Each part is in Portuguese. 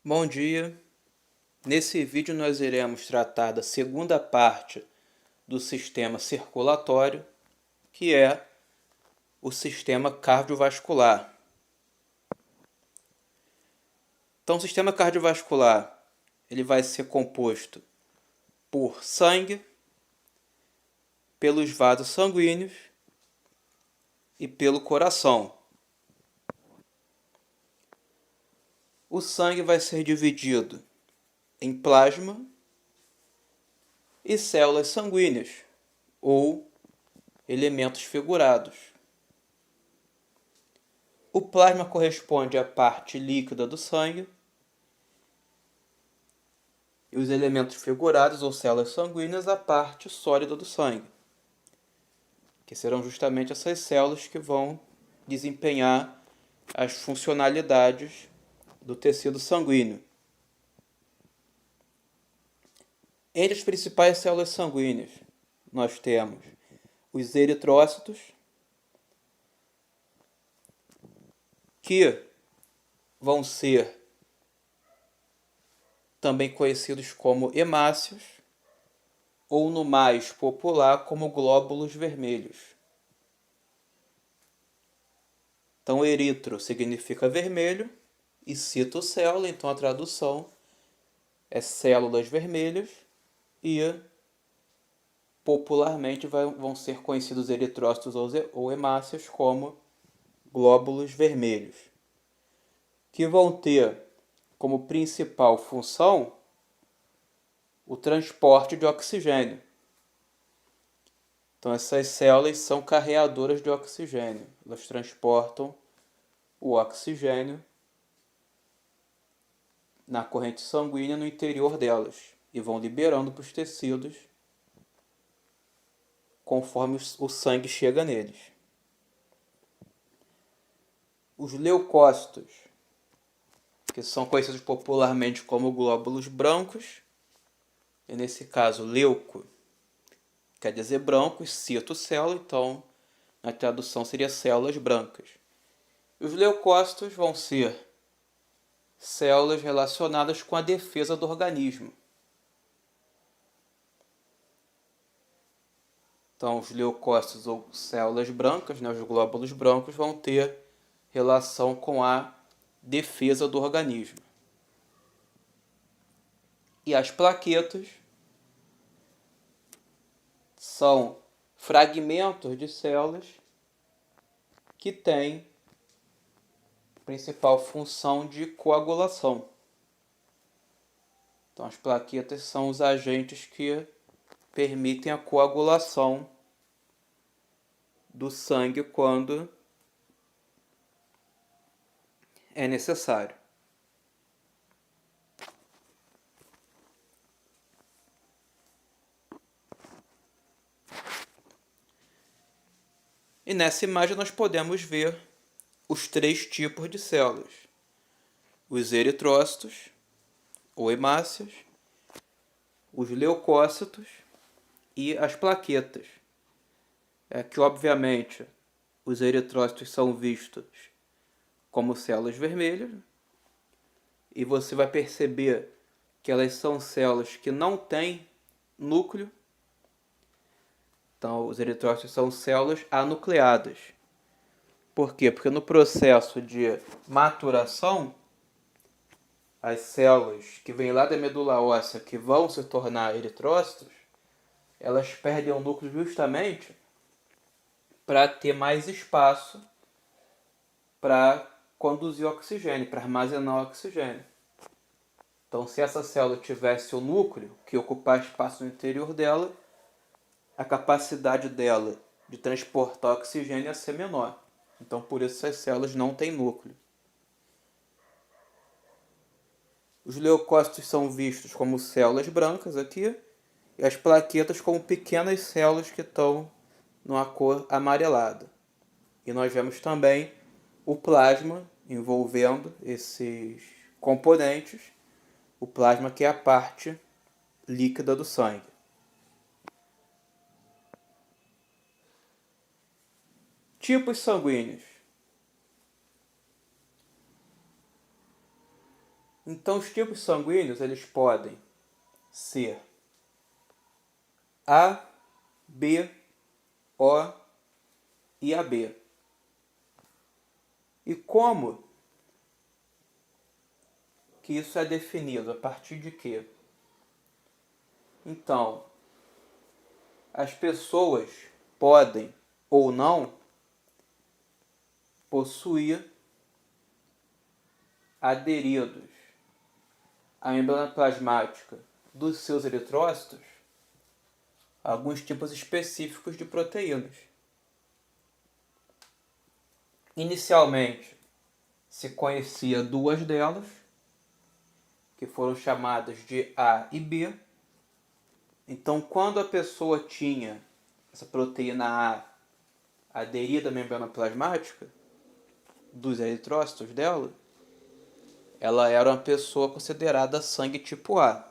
Bom dia! Nesse vídeo nós iremos tratar da segunda parte do sistema circulatório, que é o sistema cardiovascular. Então, o sistema cardiovascular ele vai ser composto por sangue, pelos vasos sanguíneos e pelo coração. O sangue vai ser dividido em plasma e células sanguíneas, ou elementos figurados. O plasma corresponde à parte líquida do sangue e os elementos figurados, ou células sanguíneas, à parte sólida do sangue, que serão justamente essas células que vão desempenhar as funcionalidades do tecido sanguíneo. Entre as principais células sanguíneas, nós temos os eritrócitos, que vão ser também conhecidos como hemácios, ou no mais popular como glóbulos vermelhos. Então, eritro significa vermelho e citocélula, então a tradução é células vermelhas e popularmente vão ser conhecidos eritrócitos ou hemácias como glóbulos vermelhos, que vão ter como principal função o transporte de oxigênio. Então, essas células são carreadoras de oxigênio. Elas transportam o oxigênio na corrente sanguínea no interior delas e vão liberando para os tecidos conforme o sangue chega neles. Os leucócitos, que são conhecidos popularmente como glóbulos brancos, e nesse caso leuco quer dizer branco, citocélula, então na tradução seria células brancas. Os leucócitos vão ser células relacionadas com a defesa do organismo. Então, os leucócitos ou células brancas, os glóbulos brancos, vão ter relação com a defesa do organismo. E as plaquetas são fragmentos de células que têm principal função de coagulação. Então, as plaquetas são os agentes que permitem a coagulação do sangue quando é necessário. E nessa imagem nós podemos ver os três tipos de células: os eritrócitos, ou hemácias, os leucócitos e as plaquetas. Que obviamente os eritrócitos são vistos como células vermelhas, e você vai perceber que elas são células que não têm núcleo. Então, os eritrócitos são células anucleadas. Por quê? Porque no processo de maturação, as células que vêm lá da medula óssea, que vão se tornar eritrócitos, elas perdem o núcleo justamente para ter mais espaço para conduzir oxigênio, para armazenar oxigênio. Então, se essa célula tivesse o núcleo, que ocupar espaço no interior dela, a capacidade dela de transportar oxigênio ia ser menor. Então, por isso, essas células não têm núcleo. Os leucócitos são vistos como células brancas aqui, e as plaquetas como pequenas células que estão numa cor amarelada. E nós vemos também o plasma envolvendo esses componentes, o plasma que é a parte líquida do sangue. Tipos sanguíneos. Então, os tipos sanguíneos eles podem ser A, B, O e AB. E como que isso é definido? A partir de quê? Então, as pessoas podem ou não possuir aderidos à membrana plasmática dos seus eritrócitos alguns tipos específicos de proteínas. Inicialmente, se conhecia duas delas, que foram chamadas de A e B. Então, quando a pessoa tinha essa proteína A aderida à membrana plasmática dos eritrócitos dela, ela era uma pessoa considerada sangue tipo A.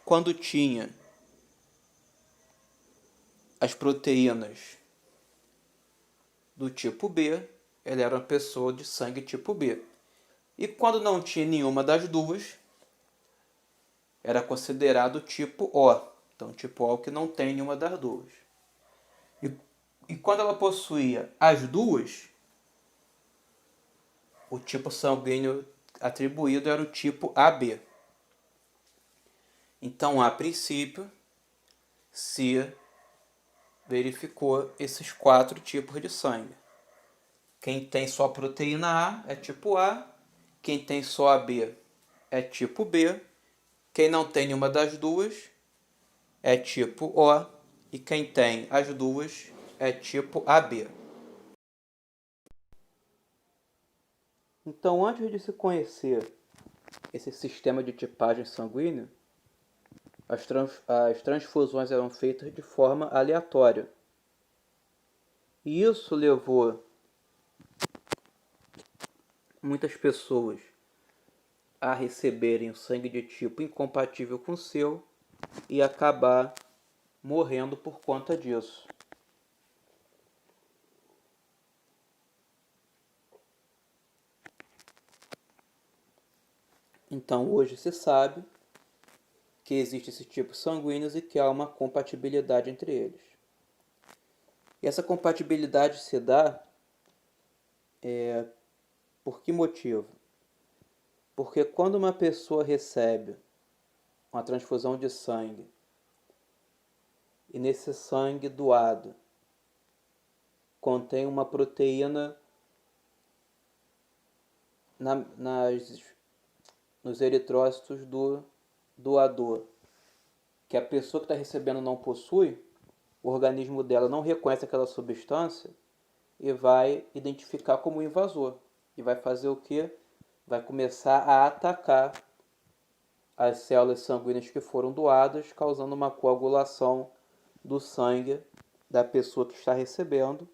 Quando tinha as proteínas do tipo B, ela era uma pessoa de sangue tipo B. E quando não tinha nenhuma das duas, era considerado tipo O. Então, tipo O que não tem nenhuma das duas. E quando ela possuía as duas, o tipo sanguíneo atribuído era o tipo AB. Então, a princípio, se verificou esses 4 tipos de sangue. Quem tem só proteína A é tipo A, quem tem só AB é tipo B, quem não tem nenhuma das duas é tipo O, e quem tem as duas é tipo AB. Então, antes de se conhecer esse sistema de tipagem sanguínea, as transfusões eram feitas de forma aleatória. E isso levou muitas pessoas a receberem o sangue de tipo incompatível com o seu e acabar morrendo por conta disso. Então, hoje se sabe que existem esses tipos sanguíneos e que há uma compatibilidade entre eles. E essa compatibilidade se dá por que motivo? Porque quando uma pessoa recebe uma transfusão de sangue e nesse sangue doado contém uma proteína nos eritrócitos do doador, que a pessoa que está recebendo não possui, o organismo dela não reconhece aquela substância e vai identificar como invasor. E vai fazer o quê? Vai começar a atacar as células sanguíneas que foram doadas, causando uma coagulação do sangue da pessoa que está recebendo.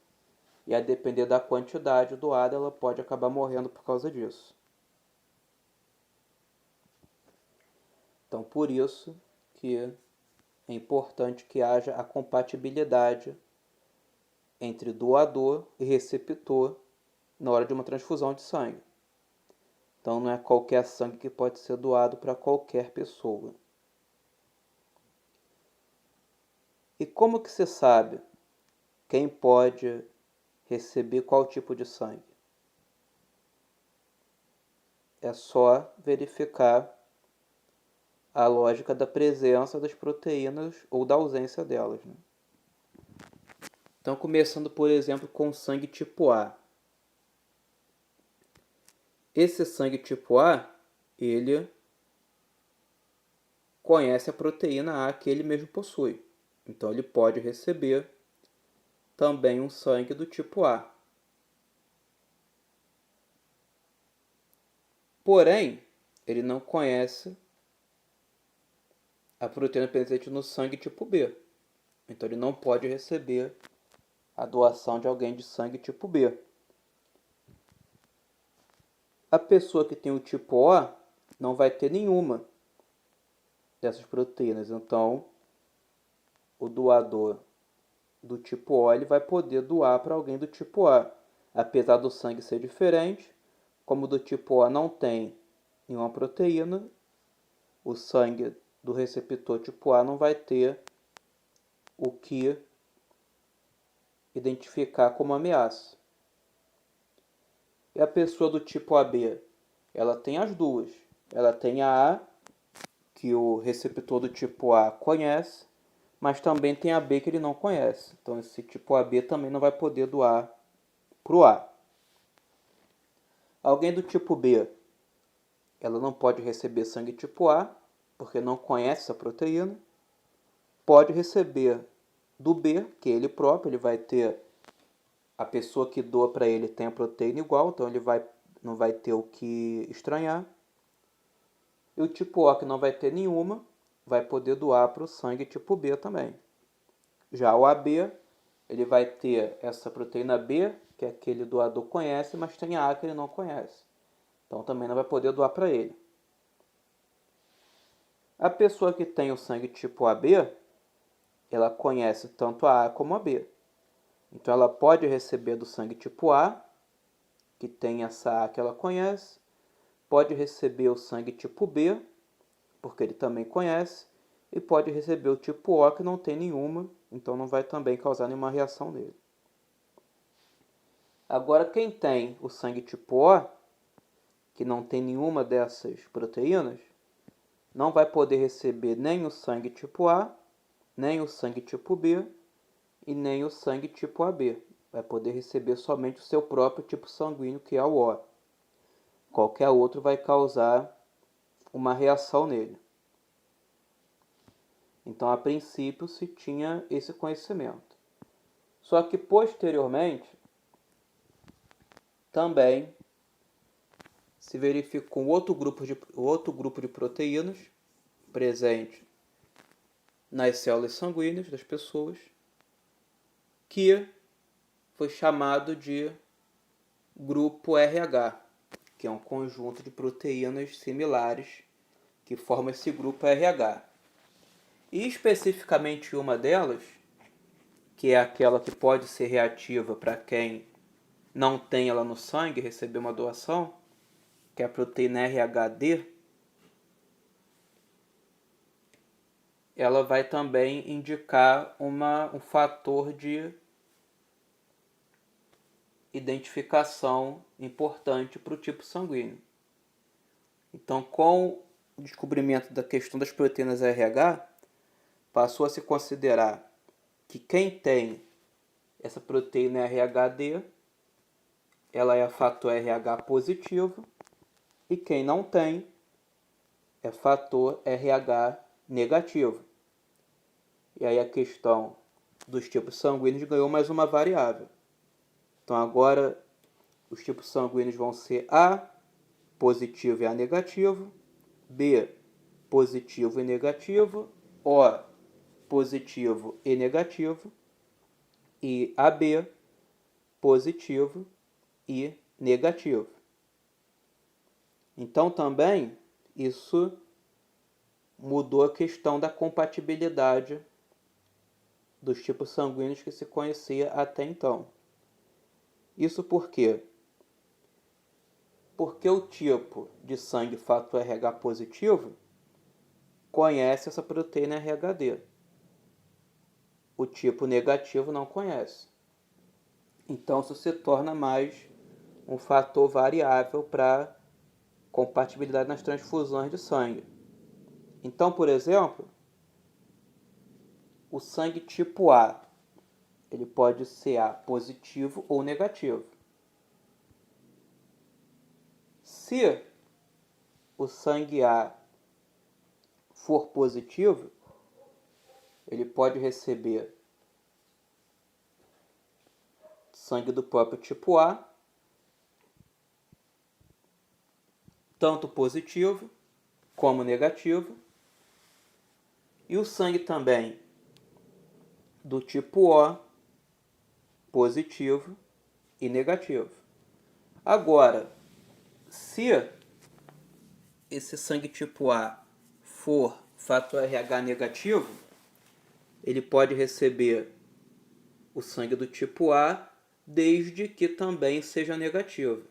E a depender da quantidade doada, ela pode acabar morrendo por causa disso. Então, por isso que é importante que haja a compatibilidade entre doador e receptor na hora de uma transfusão de sangue. Então, não é qualquer sangue que pode ser doado para qualquer pessoa. E como que se sabe quem pode receber qual tipo de sangue? É só verificar a lógica da presença das proteínas ou da ausência delas, né? Então, começando, por exemplo, com sangue tipo A. Esse sangue tipo A, ele conhece a proteína A que ele mesmo possui. Então, ele pode receber também um sangue do tipo A. Porém, ele não conhece a proteína presente no sangue tipo B. Então, ele não pode receber a doação de alguém de sangue tipo B. A pessoa que tem o tipo O não vai ter nenhuma dessas proteínas. Então, o doador do tipo O ele vai poder doar para alguém do tipo A. Apesar do sangue ser diferente, como o do tipo O não tem em uma proteína, o sangue do receptor tipo A não vai ter o que identificar como ameaça. E a pessoa do tipo AB, ela tem as duas. Ela tem a A, que o receptor do tipo A conhece, mas também tem a B que ele não conhece. Então esse tipo AB também não vai poder doar para o A. Alguém do tipo B, ela não pode receber sangue tipo A, porque não conhece essa proteína. Pode receber do B, que é ele próprio, ele vai ter, a pessoa que doa para ele tem a proteína igual, então ele não vai ter o que estranhar. E o tipo O, que não vai ter nenhuma, vai poder doar para o sangue tipo B também. Já o AB, ele vai ter essa proteína B, que aquele doador conhece, mas tem a que ele não conhece. Então também não vai poder doar para ele. A pessoa que tem o sangue tipo AB, ela conhece tanto a como a B. Então ela pode receber do sangue tipo A, que tem essa A que ela conhece, pode receber o sangue tipo B, porque ele também conhece, e pode receber o tipo O, que não tem nenhuma, então não vai também causar nenhuma reação nele. Agora, quem tem o sangue tipo O, que não tem nenhuma dessas proteínas, não vai poder receber nem o sangue tipo A, nem o sangue tipo B e nem o sangue tipo AB. Vai poder receber somente o seu próprio tipo sanguíneo, que é o O. Qualquer outro vai causar uma reação nele. Então, a princípio, se tinha esse conhecimento. Só que, posteriormente, também se verificou outro grupo de proteínas presente nas células sanguíneas das pessoas, que foi chamado de grupo RH, que é um conjunto de proteínas similares que forma esse grupo RH. E especificamente uma delas, que é aquela que pode ser reativa para quem não tem ela no sangue, receber uma doação, que é a proteína RHD, ela vai também indicar um fator de identificação importante para o tipo sanguíneo. Então, com o descobrimento da questão das proteínas RH, passou a se considerar que quem tem essa proteína RHD, ela é fator RH positivo, e quem não tem é fator RH negativo. E aí a questão dos tipos sanguíneos ganhou mais uma variável. Então agora os tipos sanguíneos vão ser A, positivo e A negativo, B, positivo e negativo, O, positivo e negativo, e AB, positivo e negativo. Então também isso mudou a questão da compatibilidade dos tipos sanguíneos que se conhecia até então. Isso por quê? Porque o tipo de sangue fator RH positivo conhece essa proteína RHD. O tipo negativo não conhece. Então isso se torna mais um fator variável para compatibilidade nas transfusões de sangue. Então, por exemplo, o sangue tipo A, ele pode ser A positivo ou negativo. Se o sangue A for positivo, ele pode receber sangue do próprio tipo A, tanto positivo como negativo, e o sangue também do tipo O, positivo e negativo. Agora, se esse sangue tipo A for fator RH negativo, ele pode receber o sangue do tipo A, desde que também seja negativo.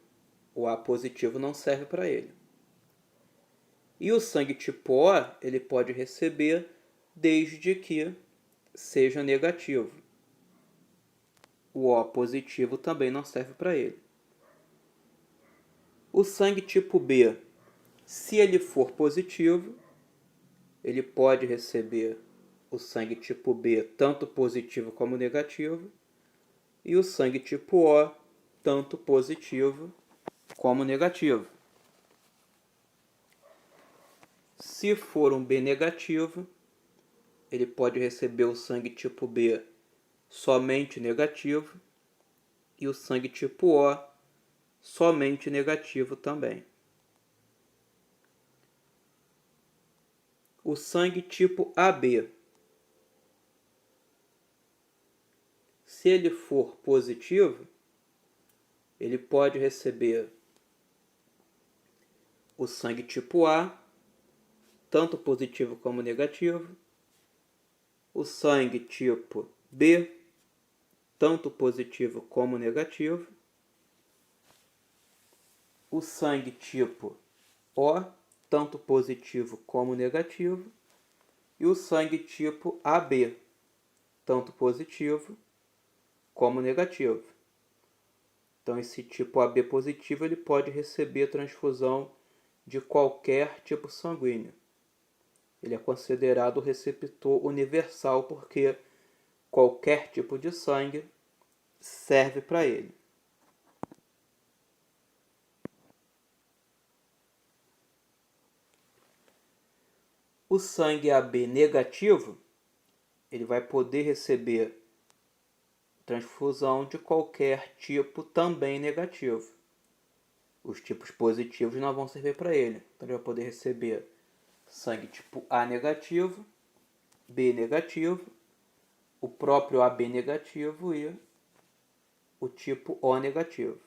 O A positivo não serve para ele. E o sangue tipo O, ele pode receber desde que seja negativo. O O positivo também não serve para ele. O sangue tipo B, se ele for positivo, ele pode receber o sangue tipo B tanto positivo como negativo, e o sangue tipo O tanto positivo como negativo. Se for um B negativo, ele pode receber o sangue tipo B somente negativo e o sangue tipo O somente negativo também. O sangue tipo AB, se ele for positivo, ele pode receber o sangue tipo A, tanto positivo como negativo, o sangue tipo B, tanto positivo como negativo, o sangue tipo O, tanto positivo como negativo, e o sangue tipo AB, tanto positivo como negativo. Então, esse tipo AB positivo ele pode receber transfusão de qualquer tipo sanguíneo. Ele é considerado receptor universal porque qualquer tipo de sangue serve para ele. O sangue AB negativo, ele vai poder receber transfusão de qualquer tipo também negativo. Os tipos positivos não vão servir para ele. Então ele vai poder receber sangue tipo A negativo, B negativo, o próprio AB negativo e o tipo O negativo.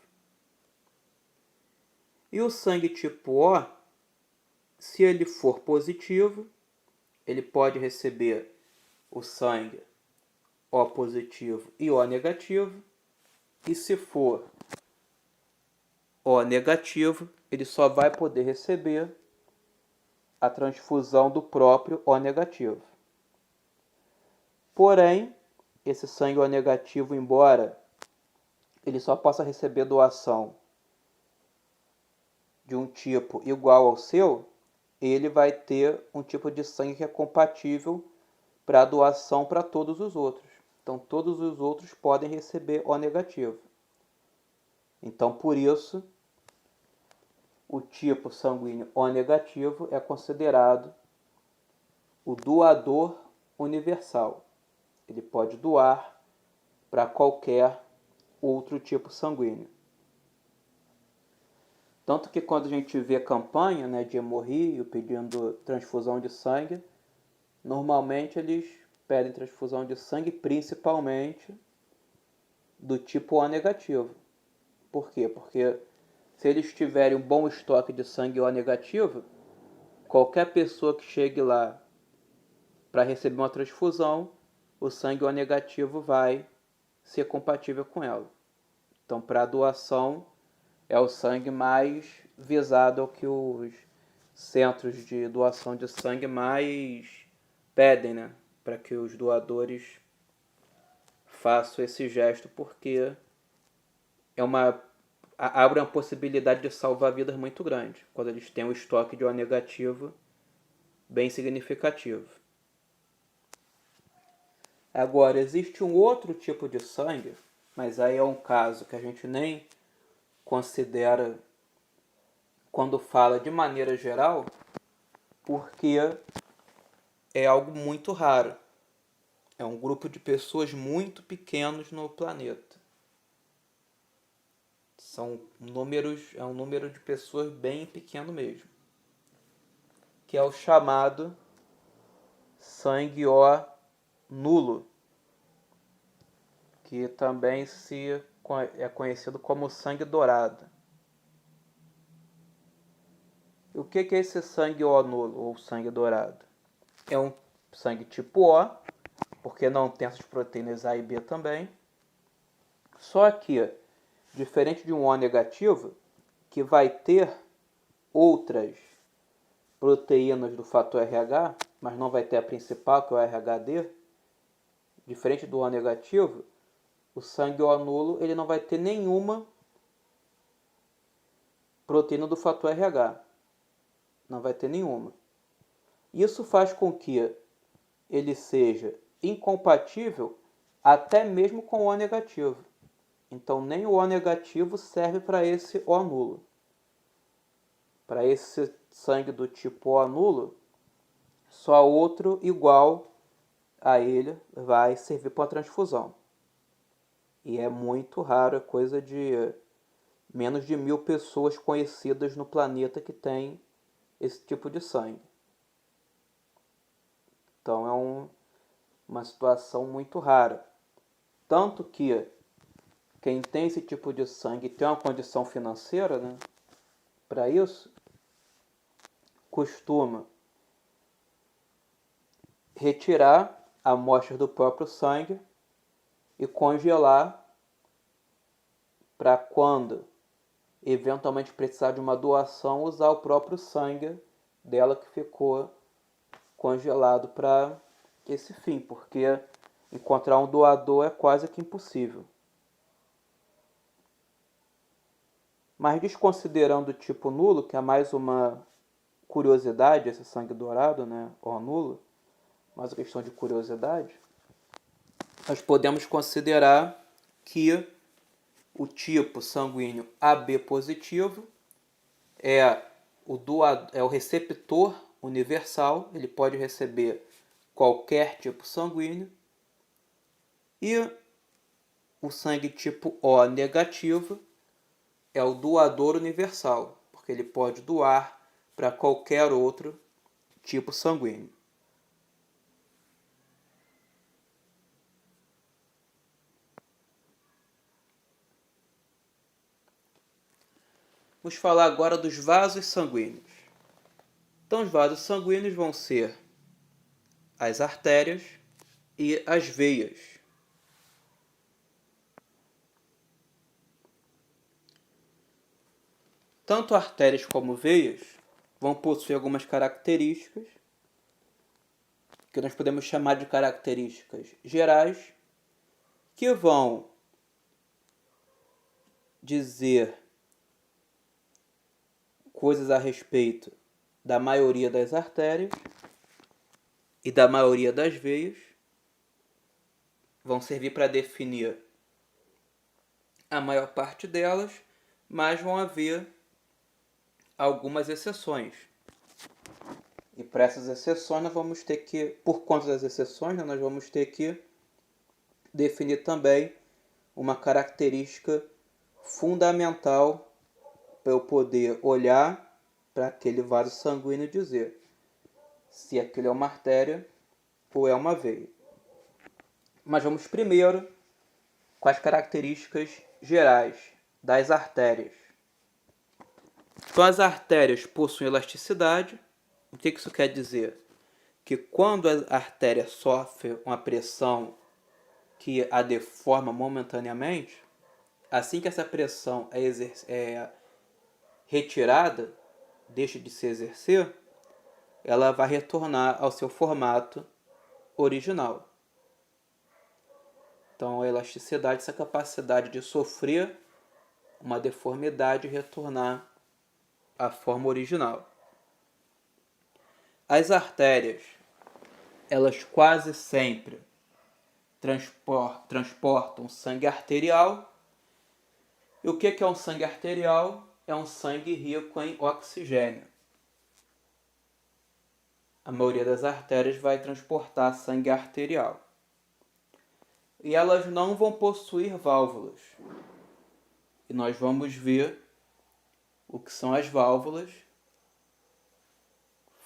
E o sangue tipo O, se ele for positivo, ele pode receber o sangue O positivo e O negativo. E se for O negativo, ele só vai poder receber a transfusão do próprio O negativo. Porém, esse sangue O negativo, embora ele só possa receber doação de um tipo igual ao seu, ele vai ter um tipo de sangue que é compatível para doação para todos os outros. Então, todos os outros podem receber O negativo. Então, por isso, o tipo sanguíneo O negativo é considerado o doador universal. Ele pode doar para qualquer outro tipo sanguíneo. Tanto que quando a gente vê campanha, né, de hemorrio pedindo transfusão de sangue, normalmente eles pedem transfusão de sangue principalmente do tipo O negativo. Por quê? Porque se eles tiverem um bom estoque de sangue O negativo, qualquer pessoa que chegue lá para receber uma transfusão, o sangue O negativo vai ser compatível com ela. Então, para a doação, é o sangue mais visado, ao que os centros de doação de sangue mais pedem, né? Para que os doadores façam esse gesto, porque abre uma possibilidade de salvar vidas muito grande, quando eles têm um estoque de O negativo bem significativo. Agora, existe um outro tipo de sangue, mas aí é um caso que a gente nem considera quando fala de maneira geral, porque é algo muito raro. É um grupo de pessoas muito pequenos no planeta. É um número de pessoas bem pequeno mesmo. Que é o chamado sangue O nulo, que também é conhecido como sangue dourado. E o que é esse sangue O nulo, ou sangue dourado? É um sangue tipo O, porque não tem essas proteínas A e B também. Só que, diferente de um O negativo, que vai ter outras proteínas do fator RH, mas não vai ter a principal, que é o RHD, diferente do O negativo, o sangue O nulo ele não vai ter nenhuma proteína do fator RH. Não vai ter nenhuma. Isso faz com que ele seja incompatível até mesmo com o O negativo. Então nem o O negativo serve para esse O nulo. Para esse sangue do tipo O nulo, só outro igual a ele vai servir para a transfusão. E é muito raro, é coisa de menos de 1.000 pessoas conhecidas no planeta que tem esse tipo de sangue. Então é uma situação muito rara. Tanto que quem tem esse tipo de sangue tem uma condição financeira, né, para isso, costuma retirar amostras do próprio sangue e congelar para quando eventualmente precisar de uma doação, usar o próprio sangue dela que ficou congelado para esse fim, porque encontrar um doador é quase que impossível. Mas desconsiderando o tipo nulo, que é mais uma curiosidade, esse sangue dourado, né, ou nulo, mais uma questão de curiosidade, nós podemos considerar que o tipo sanguíneo AB positivo é o receptor universal, ele pode receber qualquer tipo sanguíneo, e o sangue tipo O negativo é o doador universal, porque ele pode doar para qualquer outro tipo sanguíneo. Vamos falar agora dos vasos sanguíneos. Então, os vasos sanguíneos vão ser as artérias e as veias. Tanto artérias como veias vão possuir algumas características que nós podemos chamar de características gerais, que vão dizer coisas a respeito da maioria das artérias e da maioria das veias, vão servir para definir a maior parte delas, mas vão haver algumas exceções. E para essas exceções nós vamos ter que, por conta das exceções, nós vamos ter que definir também uma característica fundamental para eu poder olhar para aquele vaso sanguíneo e dizer se aquilo é uma artéria ou é uma veia. Mas vamos primeiro com as características gerais das artérias. Então, as artérias possuem elasticidade. O que isso quer dizer? Que quando a artéria sofre uma pressão que a deforma momentaneamente, assim que essa pressão é retirada, deixa de se exercer, ela vai retornar ao seu formato original. Então, a elasticidade, essa capacidade de sofrer uma deformidade e retornar à forma original. As artérias, elas quase sempre transportam sangue arterial. E o que é um sangue arterial? É um sangue rico em oxigênio. A maioria das artérias vai transportar sangue arterial. E elas não vão possuir válvulas. E nós vamos ver o que são as válvulas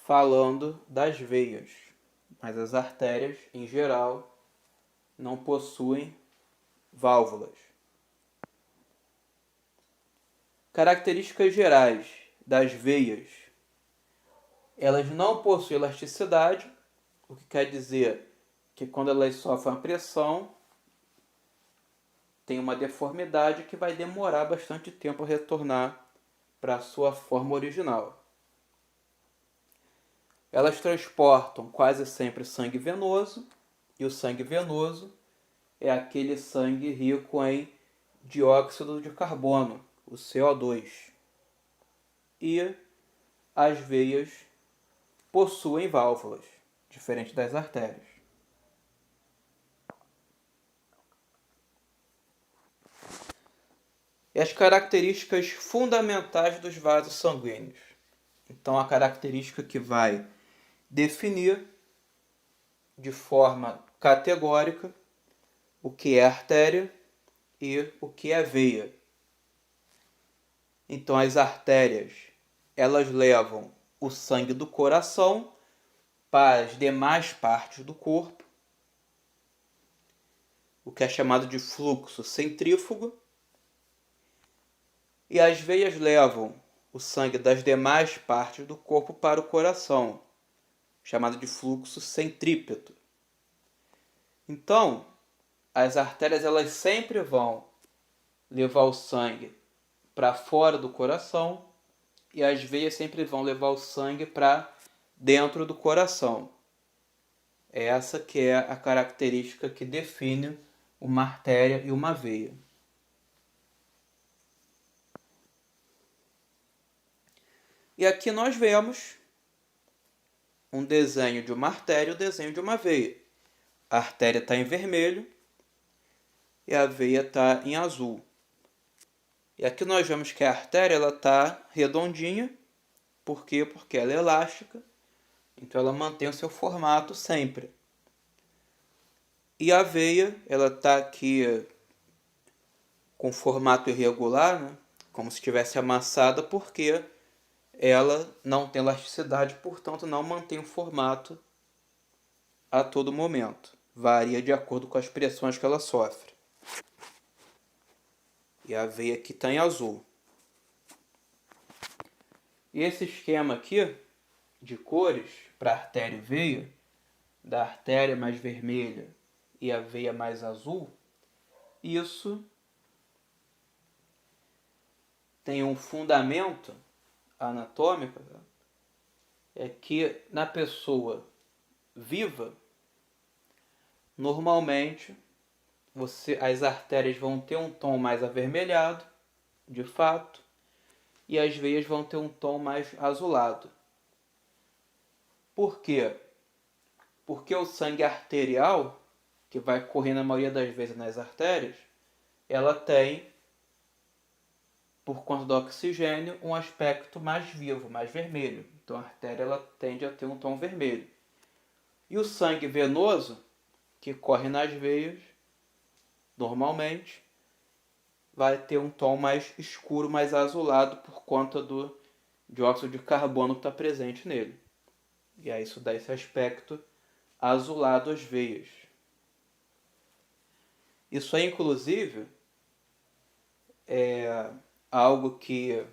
falando das veias. Mas as artérias, em geral, não possuem válvulas. Características gerais das veias. Elas não possuem elasticidade, o que quer dizer que quando elas sofrem uma pressão, tem uma deformidade que vai demorar bastante tempo a retornar para a sua forma original. elas transportam quase sempre sangue venoso, e o sangue venoso é aquele sangue rico em dióxido de carbono, o CO2. E as veias possuem válvulas, diferente das artérias. E as características fundamentais dos vasos sanguíneos. Então, a característica que vai definir de forma categórica o que é artéria e o que é veia. Então, as artérias, elas levam o sangue do coração para as demais partes do corpo, o que é chamado de fluxo centrífugo, e as veias levam o sangue das demais partes do corpo para o coração, chamado de fluxo centrípeto. Então, as artérias elas sempre vão levar o sangue para fora do coração e as veias sempre vão levar o sangue para dentro do coração. Essa que é a característica que define uma artéria e uma veia. E aqui nós vemos um desenho de uma artéria e um desenho de uma veia. A artéria está em vermelho e a veia está em azul. E aqui nós vemos que a artéria está redondinha. Por quê? Porque ela é elástica, então ela mantém o seu formato sempre. E a veia, ela está aqui com formato irregular, né? Como se estivesse amassada, porque ela não tem elasticidade, portanto não mantém o formato a todo momento. Varia de acordo com as pressões que ela sofre. E a veia aqui está em azul. E esse esquema aqui de cores para artéria e veia, da artéria mais vermelha e a veia mais azul, isso tem um fundamento anatômico, é que na pessoa viva, normalmente as artérias vão ter um tom mais avermelhado, de fato, e as veias vão ter um tom mais azulado. Por quê? Porque o sangue arterial, que vai correr na maioria das vezes nas artérias, ela tem, por conta do oxigênio, um aspecto mais vivo, mais vermelho. Então a artéria ela tende a ter um tom vermelho. E o sangue venoso, que corre nas veias, normalmente, vai ter um tom mais escuro, mais azulado, por conta do dióxido de carbono que está presente nele. E aí isso dá esse aspecto azulado às veias. Isso aí, inclusive, é algo que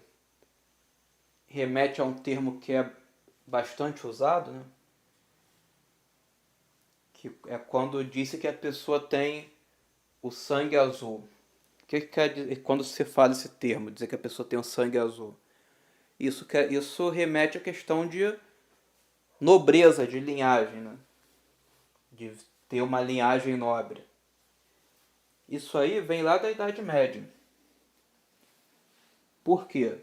remete a um termo que é bastante usado, né? Que é quando disse que a pessoa tem o sangue azul. O que quer dizer quando se fala esse termo, dizer que a pessoa tem o sangue azul? Isso remete à questão de nobreza, de linhagem, né? De ter uma linhagem nobre. Isso aí vem lá da Idade Média. Por quê?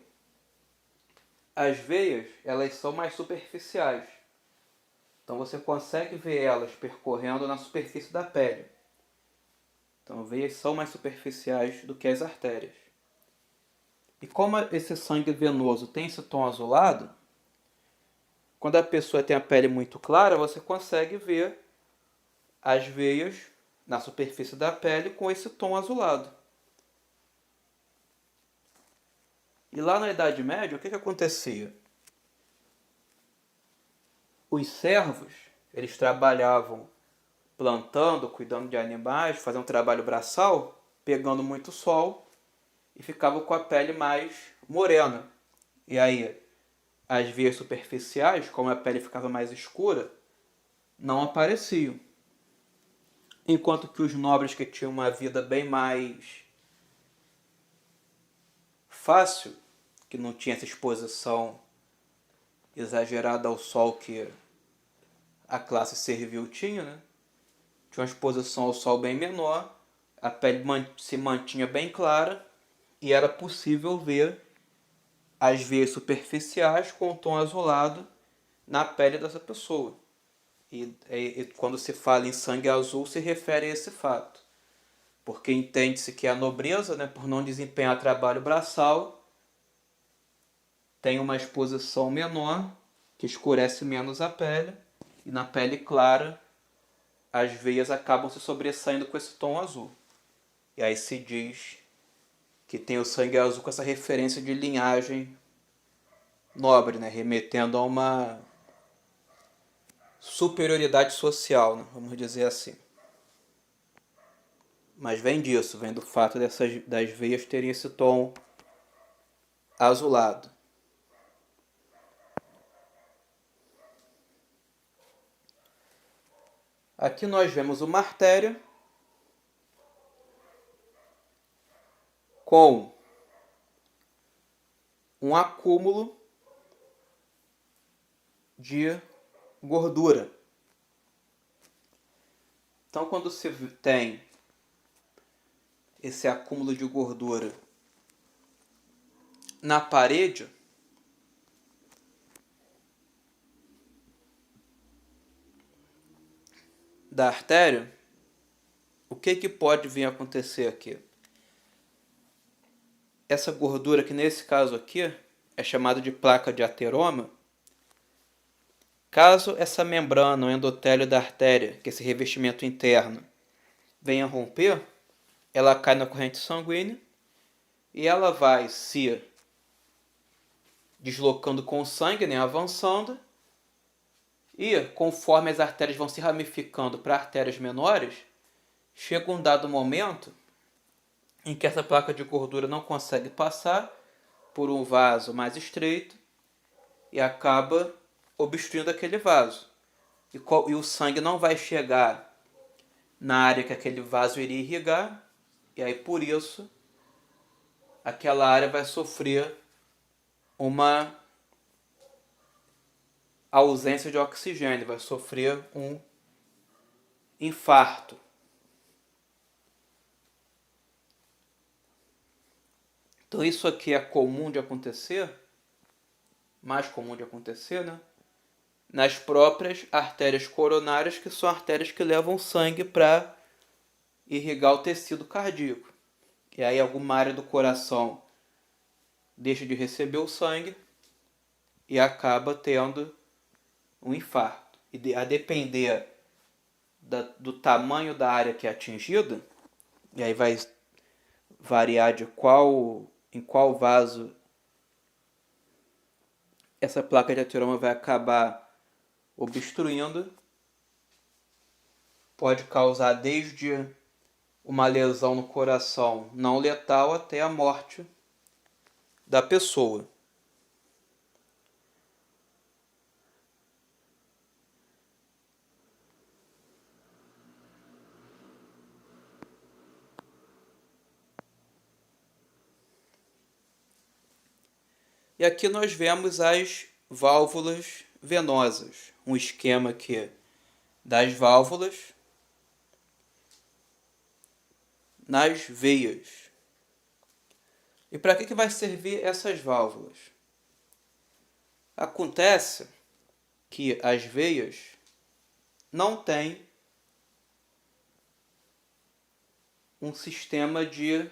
As veias, elas são mais superficiais. Então você consegue ver elas percorrendo na superfície da pele. Então veias são mais superficiais do que as artérias. E como esse sangue venoso tem esse tom azulado, quando a pessoa tem a pele muito clara, você consegue ver as veias na superfície da pele com esse tom azulado. E lá na Idade Média, o que acontecia? Os servos, eles trabalhavam plantando, cuidando de animais, faziam um trabalho braçal, pegando muito sol e ficavam com a pele mais morena. E aí, as veias superficiais, como a pele ficava mais escura, não apareciam. Enquanto que os nobres que tinham uma vida bem mais fácil, que não tinha essa exposição exagerada ao sol que a classe servil tinha, né? Tinha uma exposição ao sol bem menor, a pele se mantinha bem clara e era possível ver as veias superficiais com o tom azulado na pele dessa pessoa. E quando se fala em sangue azul, se refere a esse fato. Porque entende-se que a nobreza, né, por não desempenhar trabalho braçal, tem uma exposição menor, que escurece menos a pele, e na pele clara as veias acabam se sobressaindo com esse tom azul. E aí se diz que tem o sangue azul com essa referência de linhagem nobre, né, remetendo a uma superioridade social, né, vamos dizer assim. Mas vem disso, vem do fato das veias terem esse tom azulado. Aqui nós vemos uma artéria com um acúmulo de gordura. Então, quando se tem esse acúmulo de gordura na parede, da artéria, o que pode vir a acontecer aqui? Essa gordura, que nesse caso aqui é chamada de placa de ateroma, caso essa membrana, o endotélio da artéria, que é esse revestimento interno, venha romper, ela cai na corrente sanguínea e ela vai se deslocando com o sangue, né, avançando, e conforme as artérias vão se ramificando para artérias menores, chega um dado momento em que essa placa de gordura não consegue passar por um vaso mais estreito e acaba obstruindo aquele vaso. E o sangue não vai chegar na área que aquele vaso iria irrigar, e aí por isso aquela área vai sofrer uma ausência de oxigênio, vai sofrer um infarto. Então isso aqui é comum de acontecer, mais comum de acontecer, né? Nas próprias artérias coronárias, que são artérias que levam sangue para irrigar o tecido cardíaco. E aí alguma área do coração deixa de receber o sangue e acaba tendo um infarto. E a depender do tamanho da área que é atingida, e aí vai variar em qual vaso essa placa de ateroma vai acabar obstruindo, pode causar desde uma lesão no coração não letal até a morte da pessoa. E aqui nós vemos as válvulas venosas, um esquema aqui das válvulas nas veias. E para que vai servir essas válvulas? Acontece que as veias não têm um sistema de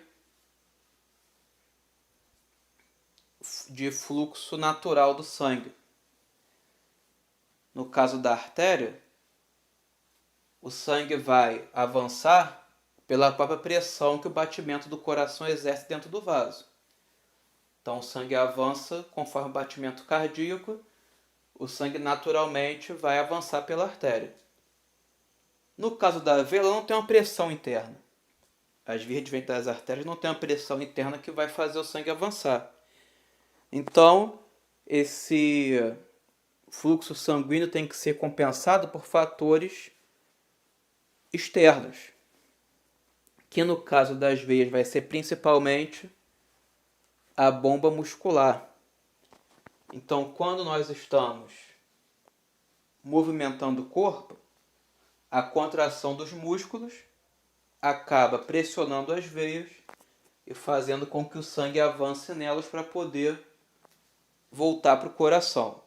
fluxo natural do sangue. No caso da artéria, o sangue vai avançar pela própria pressão que o batimento do coração exerce dentro do vaso. Então o sangue avança conforme o batimento cardíaco, o sangue naturalmente vai avançar pela artéria. No caso da veia, ela não tem uma pressão interna. As vias de das artérias não têm uma pressão interna que vai fazer o sangue avançar. Então, esse fluxo sanguíneo tem que ser compensado por fatores externos, que no caso das veias vai ser principalmente a bomba muscular. Então, quando nós estamos movimentando o corpo, a contração dos músculos acaba pressionando as veias e fazendo com que o sangue avance nelas para poder voltar para o coração.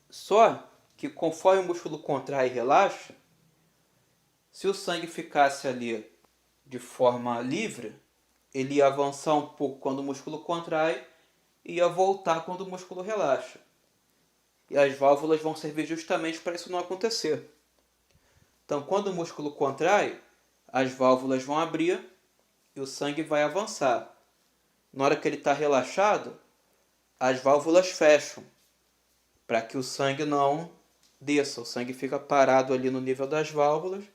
Só que conforme o músculo contrai e relaxa, se o sangue ficasse ali de forma livre, ele ia avançar um pouco quando o músculo contrai e ia voltar quando o músculo relaxa. E as válvulas vão servir justamente para isso não acontecer. Então, quando o músculo contrai, as válvulas vão abrir e o sangue vai avançar. Na hora que ele está relaxado, as válvulas fecham para que o sangue não desça. O sangue fica parado ali no nível das válvulas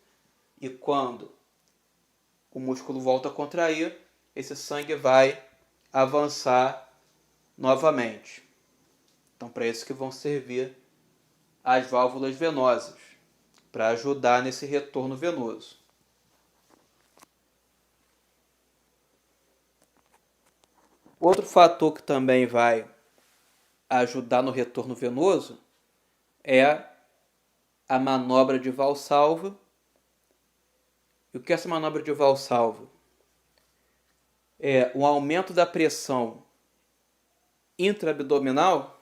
e quando o músculo volta a contrair, esse sangue vai avançar novamente. Então, para isso que vão servir as válvulas venosas, para ajudar nesse retorno venoso. Outro fator que também vai ajudar no retorno venoso é a manobra de Valsalva. E o que é essa manobra de Valsalva? É um aumento da pressão intraabdominal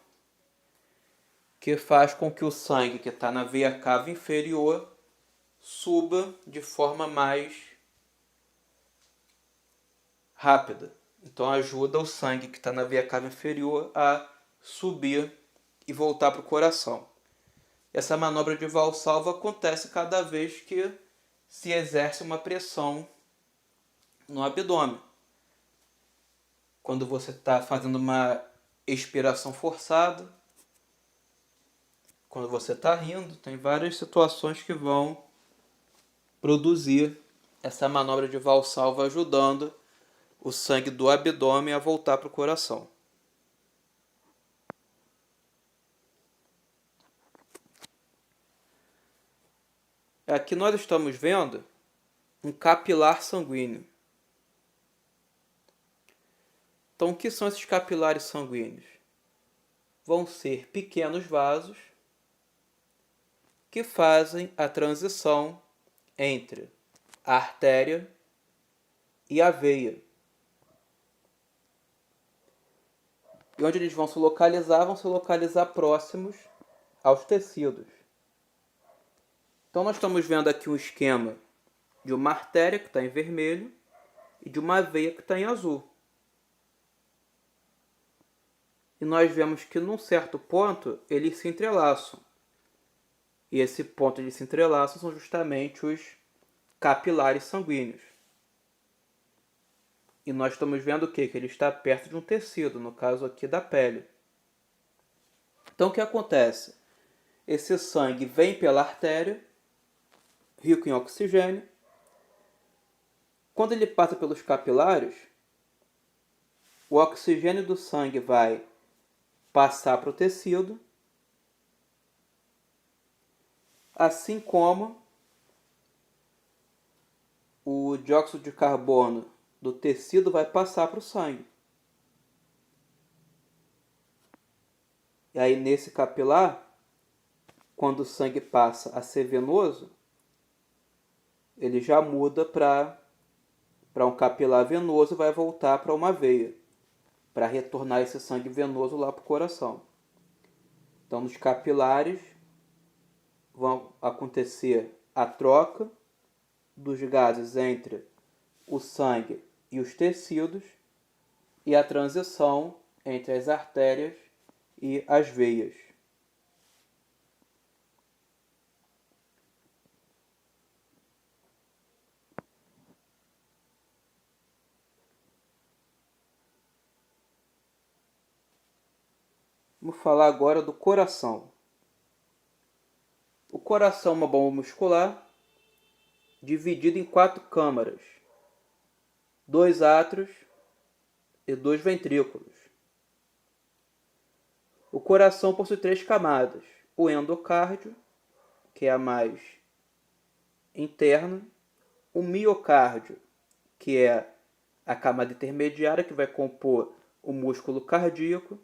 que faz com que o sangue que está na veia cava inferior suba de forma mais rápida. Então ajuda o sangue que está na veia cava inferior a subir e voltar para o coração. Essa manobra de Valsalva acontece cada vez que se exerce uma pressão no abdômen. Quando você está fazendo uma expiração forçada, quando você está rindo, tem várias situações que vão produzir essa manobra de Valsalva ajudando o sangue do abdômen a voltar para o coração. Aqui nós estamos vendo um capilar sanguíneo. Então, o que são esses capilares sanguíneos? Vão ser pequenos vasos que fazem a transição entre a artéria e a veia. E onde eles vão se localizar? Vão se localizar próximos aos tecidos. Então nós estamos vendo aqui um esquema de uma artéria que está em vermelho e de uma veia que está em azul. E nós vemos que num certo ponto eles se entrelaçam. E esse ponto de se entrelaçam são justamente os capilares sanguíneos. E nós estamos vendo o quê? Que ele está perto de um tecido, no caso aqui da pele. Então o que acontece? Esse sangue vem pela artéria, rico em oxigênio. Quando ele passa pelos capilares, o oxigênio do sangue vai passar para o tecido, assim como o dióxido de carbono do tecido vai passar para o sangue. E aí nesse capilar, quando o sangue passa a ser venoso, ele já muda para um capilar venoso e vai voltar para uma veia, para retornar esse sangue venoso lá para o coração. Então nos capilares vão acontecer a troca dos gases entre o sangue e os tecidos e a transição entre as artérias e as veias. Vamos falar agora do coração. O coração é uma bomba muscular dividida em 4 câmaras, 2 átrios e 2 ventrículos. O coração possui 3 camadas: o endocárdio, que é a mais interna, o miocárdio, que é a camada intermediária que vai compor o músculo cardíaco,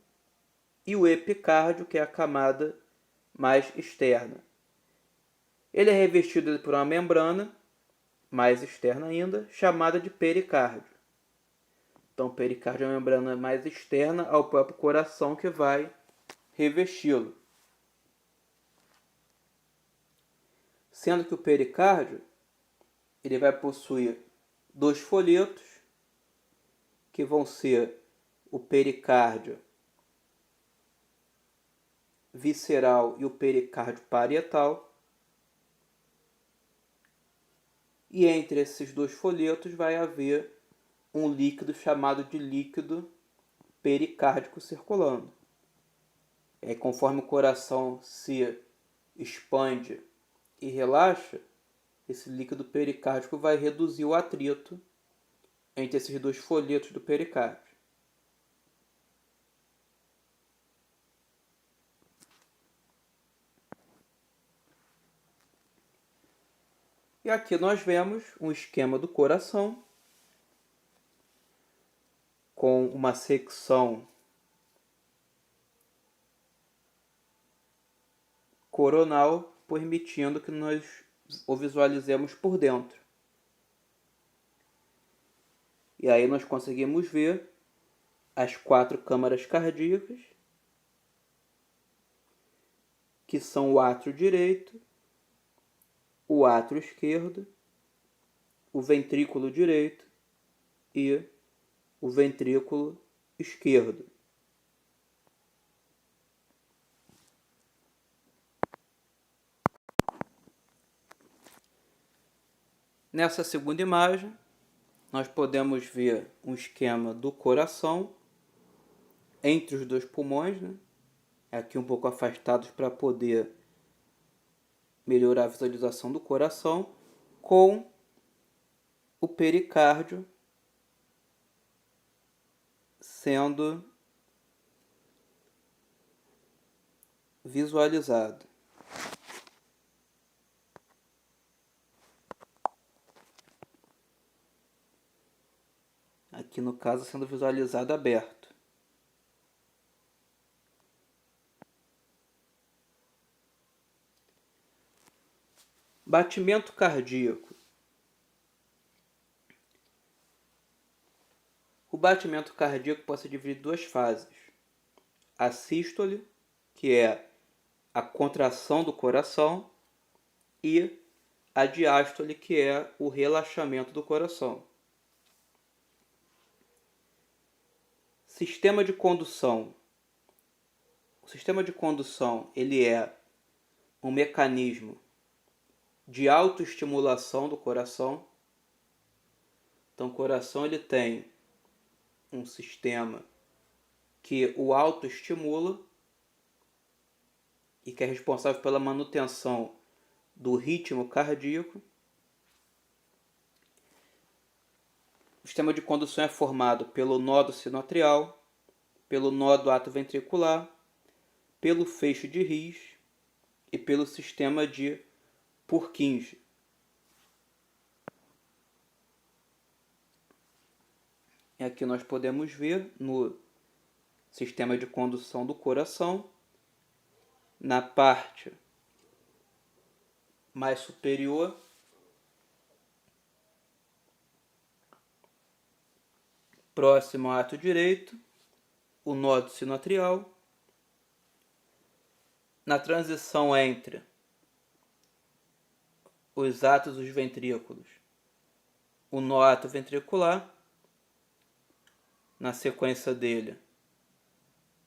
e o epicárdio, que é a camada mais externa. Ele é revestido por uma membrana, mais externa ainda, chamada de pericárdio. Então, o pericárdio é a membrana mais externa ao próprio coração que vai revesti-lo. Sendo que o pericárdio ele vai possuir 2 folhetos, que vão ser o pericárdio visceral e o pericárdio parietal. E entre esses 2 folhetos vai haver um líquido chamado de líquido pericárdico circulando. E aí, conforme o coração se expande e relaxa, esse líquido pericárdico vai reduzir o atrito entre esses 2 folhetos do pericárdio. E aqui nós vemos um esquema do coração com uma secção coronal, permitindo que nós o visualizemos por dentro. E aí nós conseguimos ver as 4 câmaras cardíacas, que são o átrio direito, o átrio esquerdo, o ventrículo direito e o ventrículo esquerdo. Nessa segunda imagem, nós podemos ver um esquema do coração entre os 2 pulmões, né? Aqui um pouco afastados para poder melhorar a visualização do coração, com o pericárdio sendo visualizado. Aqui no caso sendo visualizado aberto. Batimento cardíaco. O batimento cardíaco pode ser dividido em 2 fases. A sístole, que é a contração do coração, e a diástole, que é o relaxamento do coração. Sistema de condução. O sistema de condução ele é um mecanismo de autoestimulação do coração. Então, o coração ele tem um sistema que o autoestimula e que é responsável pela manutenção do ritmo cardíaco. O sistema de condução é formado pelo nodo sinoatrial, pelo nodo atrioventricular, pelo feixe de His e pelo sistema de Purkinje. E aqui nós podemos ver no sistema de condução do coração, na parte mais superior, próximo ao átrio direito, o nodo sinoatrial. Na transição entre os átrios e os ventrículos, o nó atrioventricular. Na sequência dele,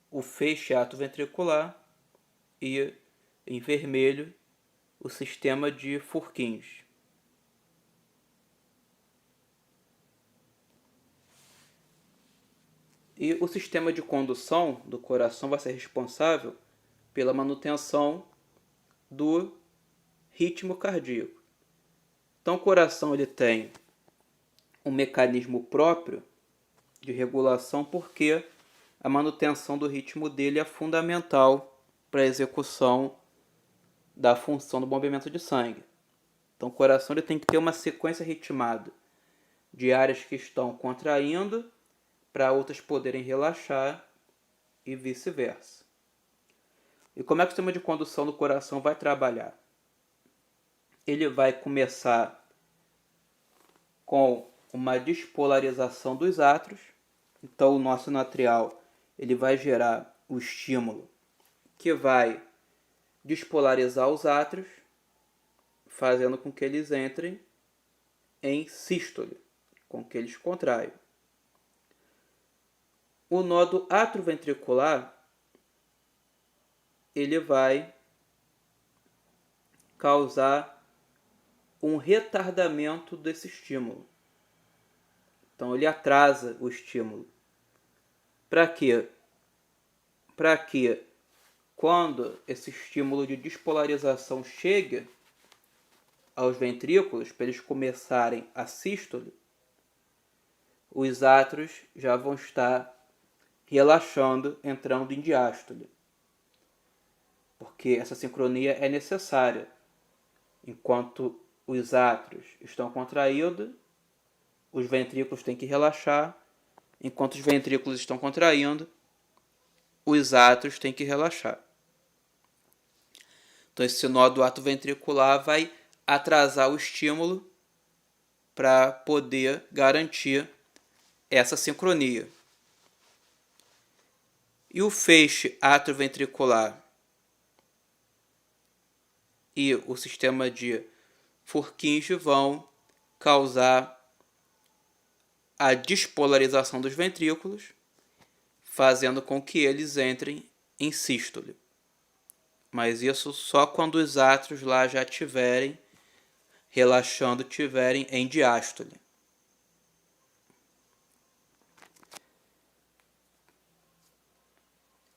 o feixe atrioventricular e, em vermelho, o sistema de Purkinje. E o sistema de condução do coração vai ser responsável pela manutenção do ritmo cardíaco. Então, o coração ele tem um mecanismo próprio de regulação, porque a manutenção do ritmo dele é fundamental para a execução da função do bombeamento de sangue. Então, o coração ele tem que ter uma sequência ritmada de áreas que estão contraindo para outras poderem relaxar e vice-versa. E como é que o sistema de condução do coração vai trabalhar? Ele vai começar com uma despolarização dos átrios. Então, o nosso natrial ele vai gerar o estímulo que vai despolarizar os átrios, fazendo com que eles entrem em sístole, com que eles contraiam. O nódo atrioventricular ele vai causar um retardamento desse estímulo. Então ele atrasa o estímulo. Para quê? Para que quando esse estímulo de despolarização chegue aos ventrículos, para eles começarem a sístole, os átrios já vão estar relaxando, entrando em diástole. Porque essa sincronia é necessária. Enquanto os átrios estão contraídos, os ventrículos têm que relaxar. Enquanto os ventrículos estão contraindo, os átrios têm que relaxar. Então esse nódo atrioventricular vai atrasar o estímulo para poder garantir essa sincronia. E o feixe atrioventricular e o sistema de Purkinje vão causar a despolarização dos ventrículos, fazendo com que eles entrem em sístole. Mas isso só quando os átrios lá já estiverem relaxando, estiverem em diástole.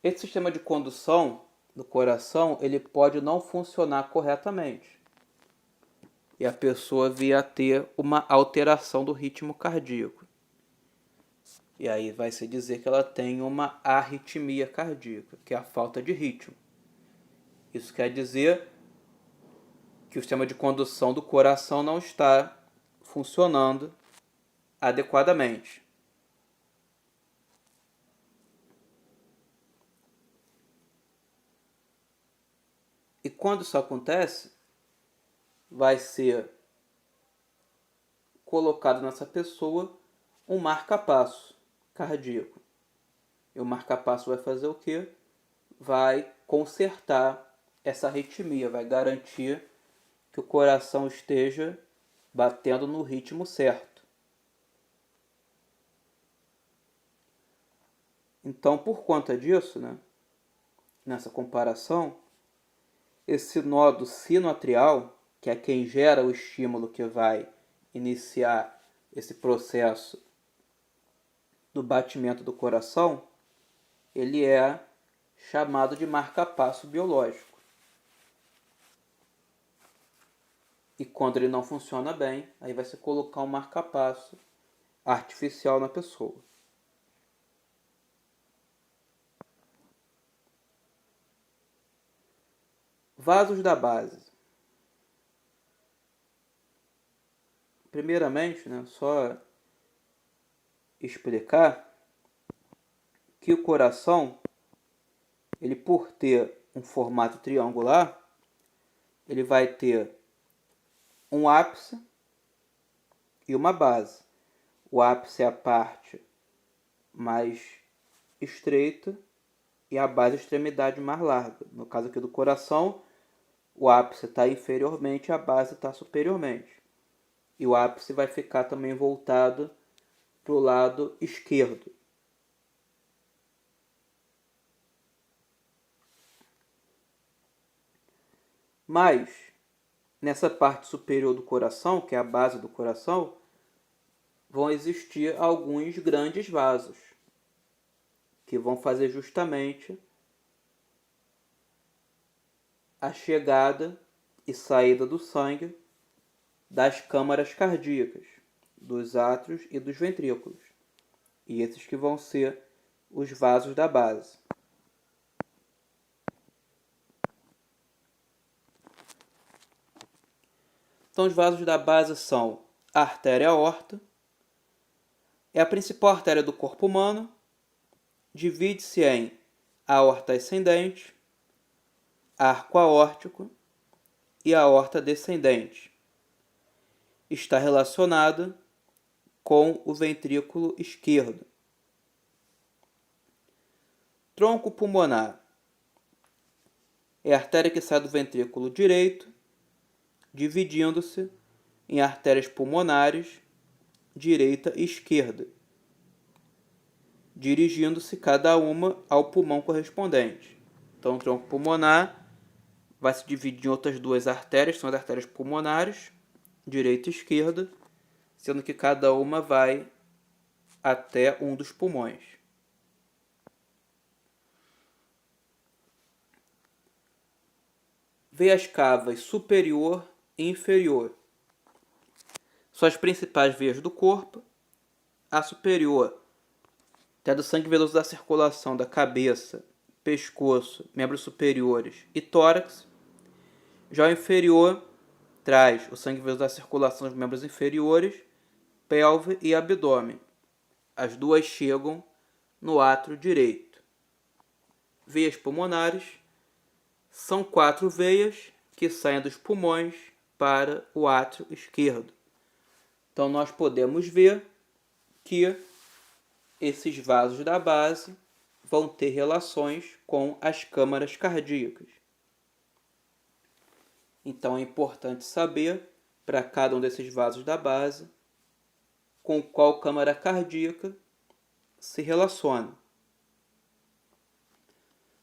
Esse sistema de condução do coração ele pode não funcionar corretamente e a pessoa vir a ter uma alteração do ritmo cardíaco. E aí vai se dizer que ela tem uma arritmia cardíaca, que é a falta de ritmo. Isso quer dizer que o sistema de condução do coração não está funcionando adequadamente. E quando isso acontece, vai ser colocado nessa pessoa um marca-passo cardíaco. E o marca-passo vai fazer o quê? Vai consertar essa arritmia, vai garantir que o coração esteja batendo no ritmo certo. Então, por conta disso, nessa comparação, esse nódo sinoatrial, que é quem gera o estímulo que vai iniciar esse processo do batimento do coração, ele é chamado de marca-passo biológico. E quando ele não funciona bem, aí vai se colocar um marca-passo artificial na pessoa. Vasos da base. Primeiramente, só explicar que o coração, ele por ter um formato triangular, ele vai ter um ápice e uma base. O ápice é a parte mais estreita e a base é a extremidade mais larga. No caso aqui do coração, o ápice está inferiormente e a base está superiormente. E o ápice vai ficar também voltado para o lado esquerdo. Mas, nessa parte superior do coração, que é a base do coração, vão existir alguns grandes vasos, que vão fazer justamente a chegada e saída do sangue das câmaras cardíacas, dos átrios e dos ventrículos. E esses que vão ser os vasos da base. Então, os vasos da base são a artéria aorta, É a principal artéria do corpo humano, divide-se em aorta ascendente, arco aórtico e aorta descendente. Está relacionada com o ventrículo esquerdo. Tronco pulmonar é a artéria que sai do ventrículo direito, dividindo-se em artérias pulmonares direita e esquerda, dirigindo-se cada uma ao pulmão correspondente. Então, o tronco pulmonar vai se dividir em outras duas artérias, são as artérias pulmonares, direita e esquerda, sendo que cada uma vai até um dos pulmões. Veias cavas superior e inferior. São as principais veias do corpo. A superior traz o sangue venoso da circulação da cabeça, pescoço, membros superiores e tórax. Já o inferior traz o sangue venoso da circulação dos membros inferiores, pelve e abdômen. As duas chegam no átrio direito. Veias pulmonares são 4 veias que saem dos pulmões para o átrio esquerdo. Então, nós podemos ver que esses vasos da base vão ter relações com as câmaras cardíacas. Então, é importante saber, para cada um desses vasos da base, com qual câmara cardíaca se relaciona.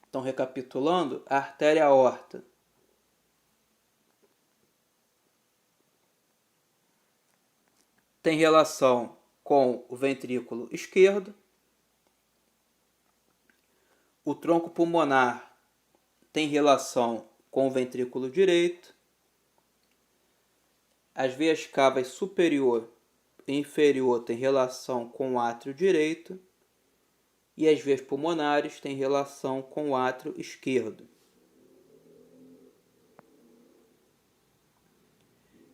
Então, recapitulando, a artéria aorta tem relação com o ventrículo esquerdo. O tronco pulmonar tem relação com o ventrículo direito. As veias cavas superior e inferior têm relação com o átrio direito. E as veias pulmonares têm relação com o átrio esquerdo.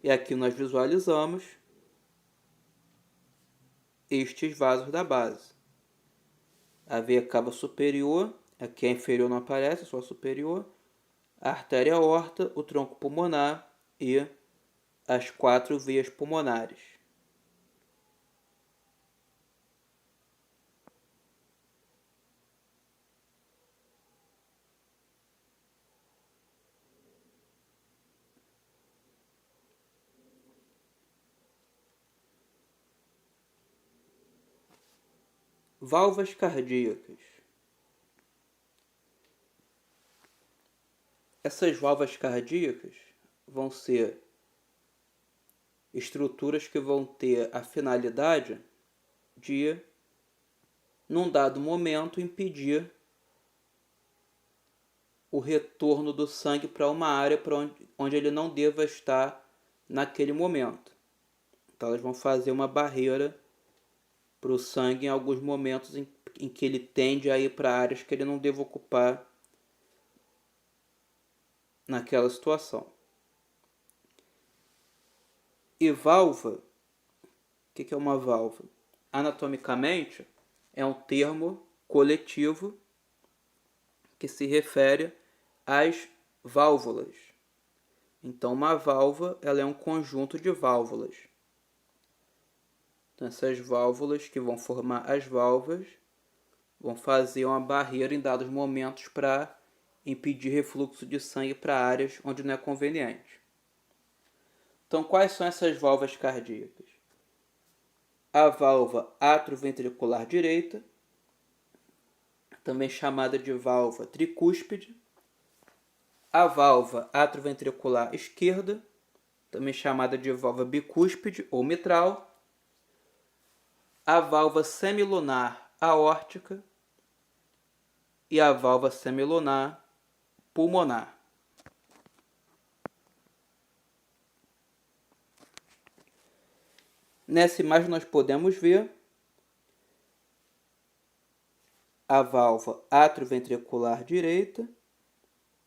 E aqui nós visualizamos estes vasos da base. A veia cava superior, aqui a inferior não aparece, só a superior. A artéria aorta, o tronco pulmonar e as 4 veias pulmonares. Válvulas cardíacas. Essas válvulas cardíacas vão ser estruturas que vão ter a finalidade de, num dado momento, impedir o retorno do sangue para uma área onde ele não deva estar naquele momento. Então, elas vão fazer uma barreira para o sangue em alguns momentos em que ele tende a ir para áreas que ele não deve ocupar naquela situação. E válvula, o que é uma válvula? Anatomicamente, é um termo coletivo que se refere às válvulas. Então, uma válvula ela é um conjunto de válvulas. Então, essas válvulas que vão formar as válvulas vão fazer uma barreira em dados momentos para impedir refluxo de sangue para áreas onde não é conveniente. Então, quais são essas válvulas cardíacas? A válvula atrioventricular direita, também chamada de válvula tricúspide. A válvula atrioventricular esquerda, também chamada de válvula bicúspide ou mitral. A válvula semilunar aórtica e a válvula semilunar pulmonar. Nessa imagem nós podemos ver a válvula atrioventricular direita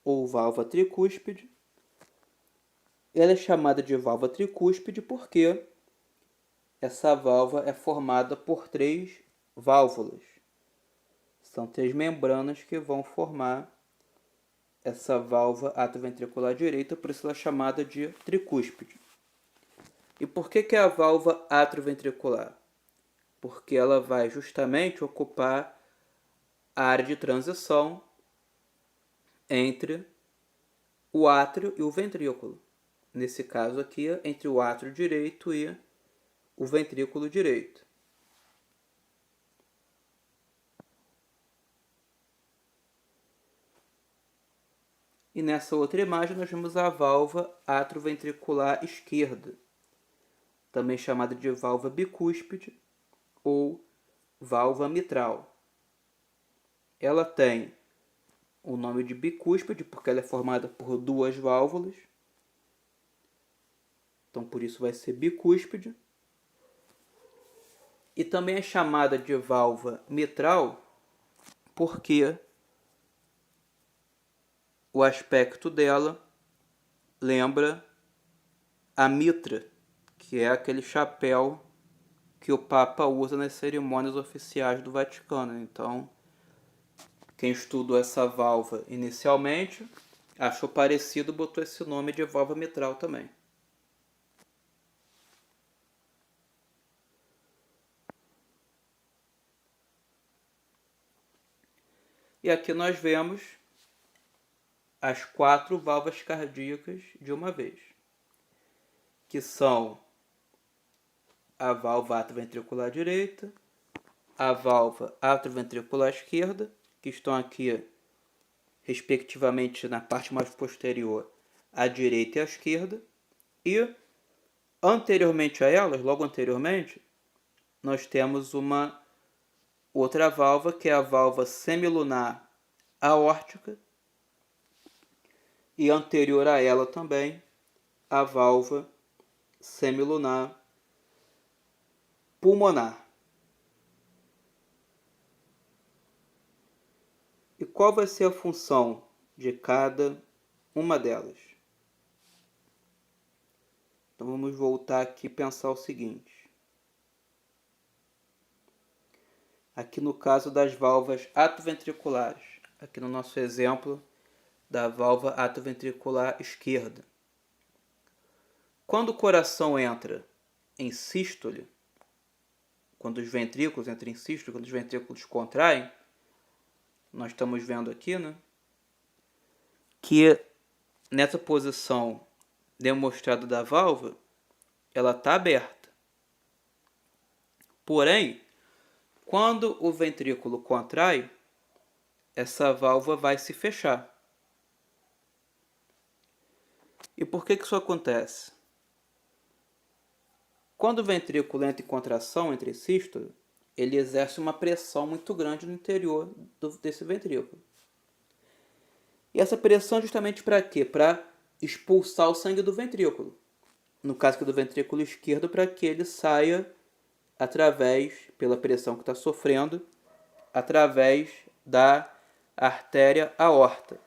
ou válvula tricúspide. Ela é chamada de válvula tricúspide porque essa válvula é formada por 3 válvulas. São 3 membranas que vão formar essa válvula atrioventricular direita, por isso ela é chamada de tricúspide. E por que é a válvula atrioventricular? Porque ela vai justamente ocupar a área de transição entre o átrio e o ventrículo. Nesse caso aqui, entre o átrio direito e o ventrículo direito. E nessa outra imagem nós vemos a válvula atrioventricular esquerda, também chamada de válvula bicúspide ou válvula mitral. Ela tem o nome de bicúspide porque ela é formada por 2 válvulas. Então por isso vai ser bicúspide. E também é chamada de válvula mitral porque o aspecto dela lembra a mitra, que é aquele chapéu que o Papa usa nas cerimônias oficiais do Vaticano. Então, quem estudou essa válvula inicialmente achou parecido, botou esse nome de válvula mitral também. E aqui nós vemos as 4 válvulas cardíacas de uma vez, que são a válvula atrioventricular direita, a válvula atrioventricular esquerda, que estão aqui respectivamente na parte mais posterior, à direita e à esquerda, e anteriormente a elas, logo anteriormente, nós temos uma outra válvula, que é a válvula semilunar aórtica, e anterior a ela também, a válvula semilunar pulmonar. E qual vai ser a função de cada uma delas? Então vamos voltar aqui e pensar o seguinte. Aqui no caso das válvulas atrioventriculares, aqui no nosso exemplo da válvula atrioventricular esquerda. Quando o coração entra em sístole, quando os ventrículos entram em sístole, quando os ventrículos contraem, nós estamos vendo aqui, né, que nessa posição demonstrada da válvula, ela está aberta. Porém, quando o ventrículo contrai, essa válvula vai se fechar. E por que isso acontece? Quando o ventrículo entra em contração, entre sístole, ele exerce uma pressão muito grande no interior desse ventrículo. E essa pressão é justamente para quê? Para expulsar o sangue do ventrículo. No caso aqui do ventrículo esquerdo, para que ele saia através, pela pressão que está sofrendo, através da artéria aorta.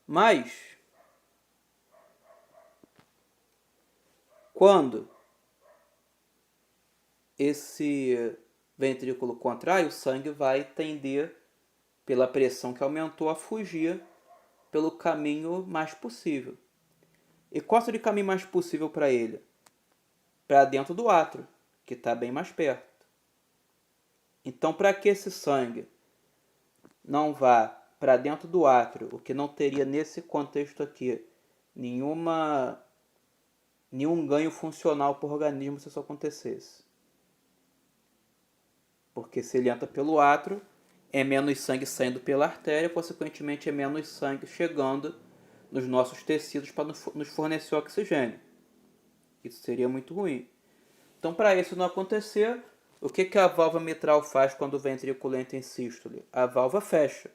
Mas, quando esse ventrículo contrai, o sangue vai tender, pela pressão que aumentou, a fugir pelo caminho mais possível. E qual seria o caminho mais possível para ele? Para dentro do átrio, que está bem mais perto. Então, para que esse sangue não vá para dentro do átrio, o que não teria nesse contexto aqui nenhum ganho funcional para o organismo se isso acontecesse. Porque se ele entra pelo átrio, é menos sangue saindo pela artéria, consequentemente é menos sangue chegando nos nossos tecidos para nos fornecer oxigênio. Isso seria muito ruim. Então, para isso não acontecer, o que a válvula mitral faz quando o ventrículo entra em sístole? A válvula fecha.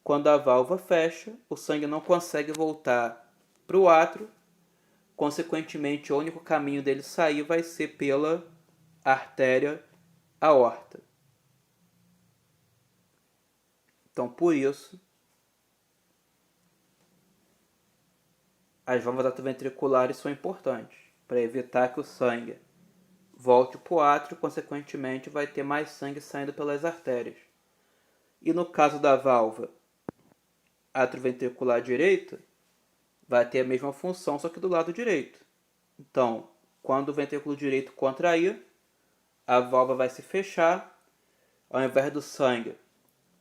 Quando a válvula fecha, o sangue não consegue voltar para o átrio, consequentemente o único caminho dele sair vai ser pela artéria aorta. Então, por isso, as válvulas atrioventriculares são importantes para evitar que o sangue volte para o átrio, consequentemente vai ter mais sangue saindo pelas artérias. E no caso da válvula atrioventricular direita, vai ter a mesma função, só que do lado direito. Então, quando o ventrículo direito contrair, a válvula vai se fechar, ao invés do sangue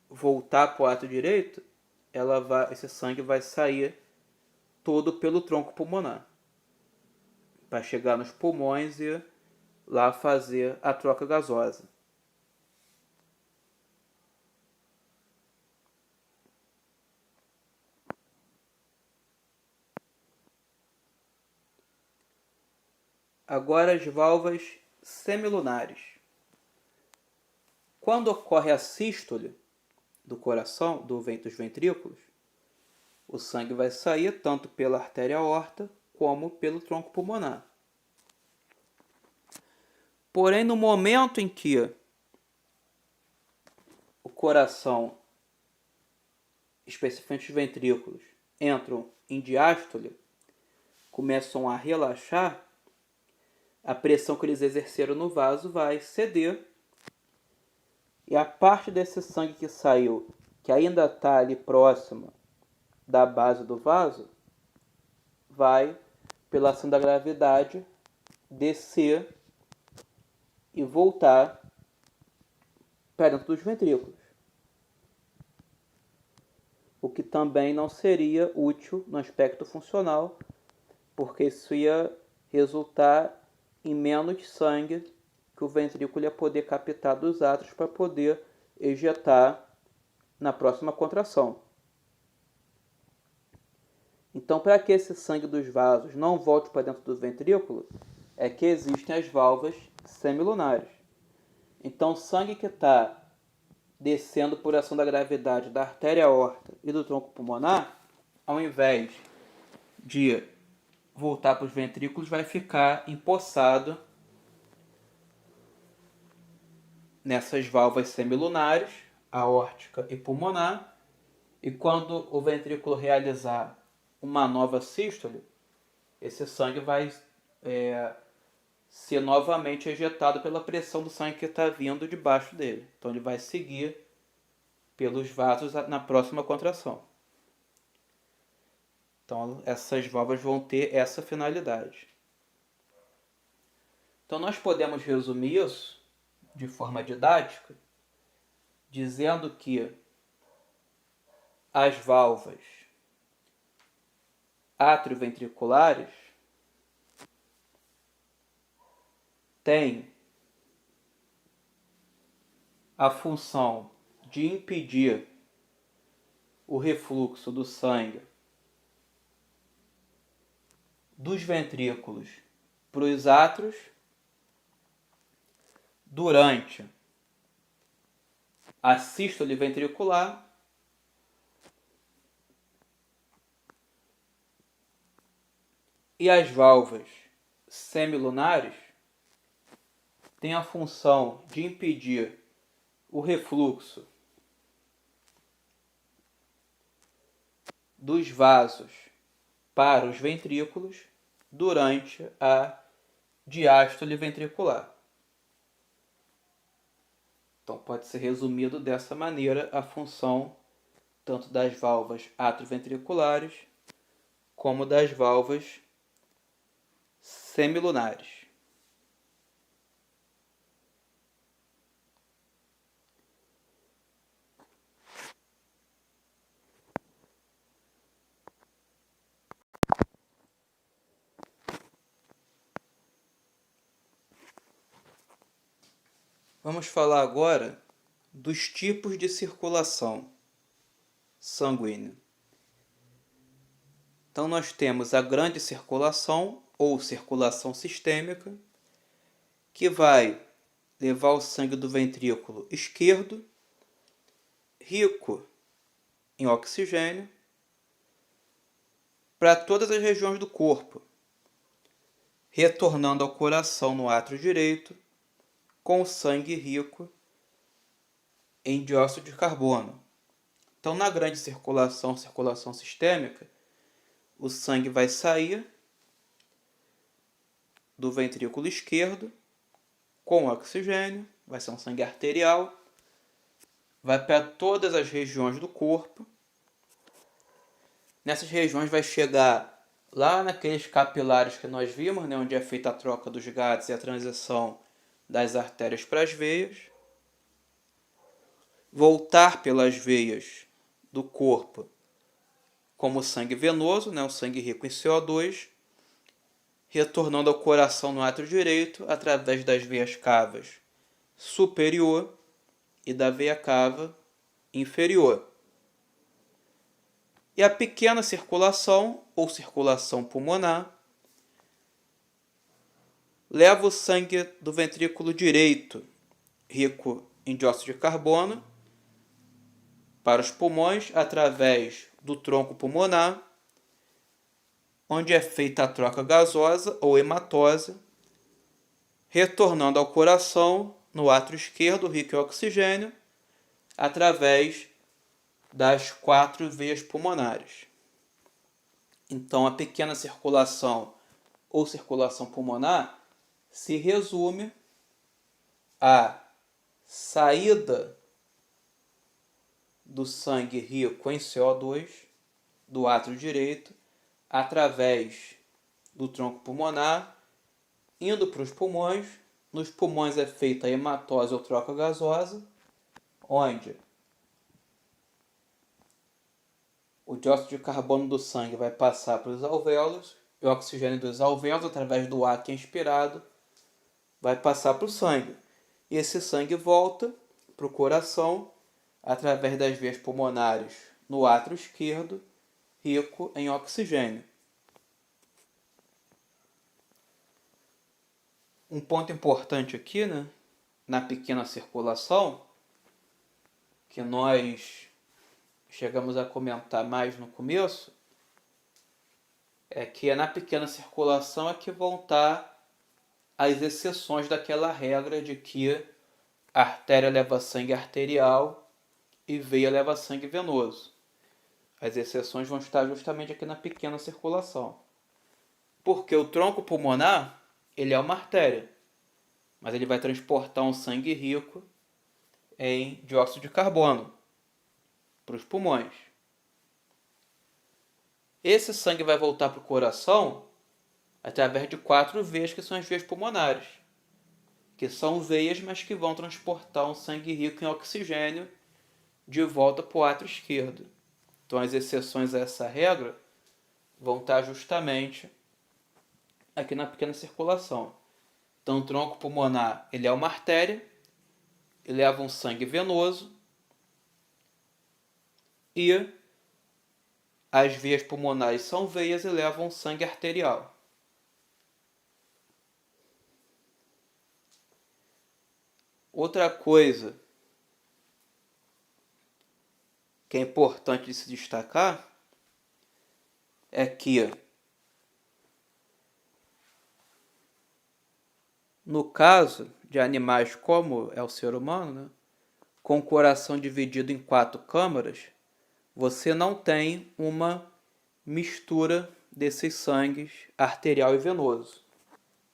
voltar para o átrio direito, esse sangue vai sair todo pelo tronco pulmonar, para chegar nos pulmões e lá fazer a troca gasosa. Agora as válvulas semilunares. Quando ocorre a sístole do coração, dos ventrículos, o sangue vai sair tanto pela artéria aorta como pelo tronco pulmonar. Porém, no momento em que o coração, especificamente os ventrículos, entram em diástole, começam a relaxar, a pressão que eles exerceram no vaso vai ceder e a parte desse sangue que saiu, que ainda está ali próxima da base do vaso, vai, pela ação da gravidade, descer e voltar para dentro dos ventrículos. O que também não seria útil no aspecto funcional, porque isso ia resultar em menos sangue que o ventrículo ia poder captar dos átrios para poder ejetar na próxima contração. Então, para que esse sangue dos vasos não volte para dentro do ventrículo, é que existem as válvulas semilunares. Então, o sangue que está descendo por ação da gravidade da artéria aorta e do tronco pulmonar, ao invés de voltar para os ventrículos, vai ficar empossado nessas válvulas semilunares, aórtica e pulmonar, e quando o ventrículo realizar uma nova sístole, esse sangue vai ser novamente ejetado pela pressão do sangue que está vindo debaixo dele. Então ele vai seguir pelos vasos na próxima contração. Então essas válvulas vão ter essa finalidade. Então nós podemos resumir isso de forma didática dizendo que as válvulas atrioventriculares têm a função de impedir o refluxo do sangue dos ventrículos para os átrios durante a sístole ventricular e as válvulas semilunares têm a função de impedir o refluxo dos vasos para os ventrículos durante a diástole ventricular. Então pode ser resumido dessa maneira a função tanto das válvulas atrioventriculares como das válvulas semilunares. Vamos falar agora dos tipos de circulação sanguínea. Então nós temos a grande circulação ou circulação sistêmica, que vai levar o sangue do ventrículo esquerdo, rico em oxigênio, para todas as regiões do corpo, retornando ao coração no átrio direito, com sangue rico em dióxido de carbono. Então, na grande circulação sistêmica, o sangue vai sair do ventrículo esquerdo com oxigênio, vai ser um sangue arterial, vai para todas as regiões do corpo. Nessas regiões vai chegar lá naqueles capilares que nós vimos, né, onde é feita a troca dos gases e a transição das artérias para as veias. Voltar pelas veias do corpo como sangue venoso, né, o sangue rico em CO2, retornando ao coração no átrio direito através das veias cavas superior e da veia cava inferior. E a pequena circulação, ou circulação pulmonar, leva o sangue do ventrículo direito, rico em dióxido de carbono, para os pulmões através do tronco pulmonar, onde é feita a troca gasosa ou hematosa, retornando ao coração no átrio esquerdo, rico em oxigênio, através das 4 veias pulmonares. Então, a pequena circulação ou circulação pulmonar se resume à saída do sangue rico em CO2 do átrio direito através do tronco pulmonar, indo para os pulmões. Nos pulmões é feita a hematose ou troca gasosa, onde o dióxido de carbono do sangue vai passar para os alvéolos e o oxigênio dos alvéolos, através do ar que é inspirado, vai passar para o sangue. E esse sangue volta para o coração através das veias pulmonares no átrio esquerdo, rico em oxigênio. Um ponto importante aqui, né, na pequena circulação, que nós chegamos a comentar mais no começo, é que na pequena circulação é que vão estar as exceções daquela regra de que a artéria leva sangue arterial e veia leva sangue venoso. As exceções vão estar justamente aqui na pequena circulação. Porque o tronco pulmonar, ele é uma artéria, mas ele vai transportar um sangue rico em dióxido de carbono para os pulmões. Esse sangue vai voltar para o coração através de 4 veias, que são as veias pulmonares, que são veias, mas que vão transportar um sangue rico em oxigênio de volta para o átrio esquerdo. Então, as exceções a essa regra vão estar justamente aqui na pequena circulação. Então, o tronco pulmonar, ele é uma artéria, ele leva um sangue venoso e as veias pulmonares são veias e levam sangue arterial. Outra coisa que é importante de se destacar é que, no caso de animais como é o ser humano, né, com o coração dividido em 4 câmaras, você não tem uma mistura desses sangues arterial e venoso.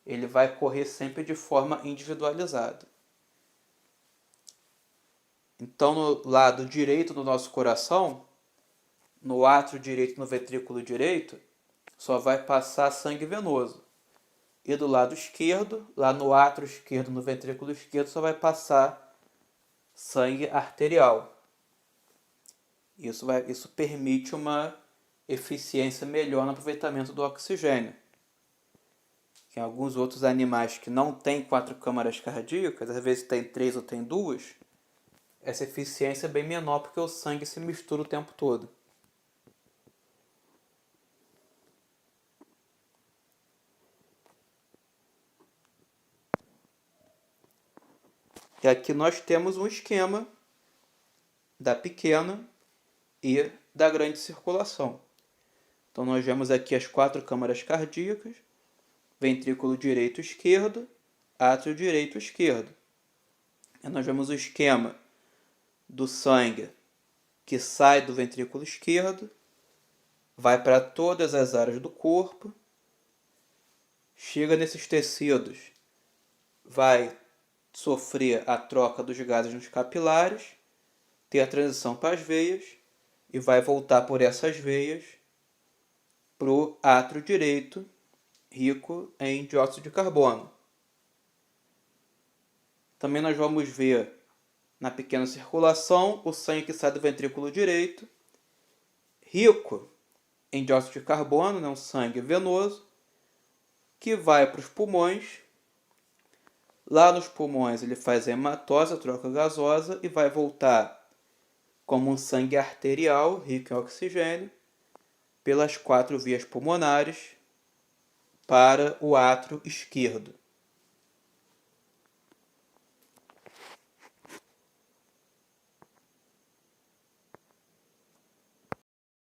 Ele vai correr sempre de forma individualizada. Então, no lado direito do nosso coração, no átrio direito e no ventrículo direito, só vai passar sangue venoso. E do lado esquerdo, lá no átrio esquerdo, no ventrículo esquerdo, só vai passar sangue arterial. Isso permite uma eficiência melhor no aproveitamento do oxigênio. Em alguns outros animais que não têm 4 câmaras cardíacas, às vezes tem 3 ou tem 2, essa eficiência é bem menor porque o sangue se mistura o tempo todo. E aqui nós temos um esquema da pequena e da grande circulação. Então nós vemos aqui as 4 câmaras cardíacas, ventrículo direito e esquerdo, átrio direito e esquerdo. E nós vemos o esquema do sangue que sai do ventrículo esquerdo, vai para todas as áreas do corpo, chega nesses tecidos, vai sofrer a troca dos gases nos capilares, ter a transição para as veias e vai voltar por essas veias para o átrio direito, rico em dióxido de carbono. Também nós vamos ver na pequena circulação o sangue que sai do ventrículo direito, rico em dióxido de carbono, um sangue venoso, que vai para os pulmões. Lá nos pulmões ele faz a hematose, a troca gasosa, e vai voltar como um sangue arterial, rico em oxigênio, pelas 4 vias pulmonares para o átrio esquerdo.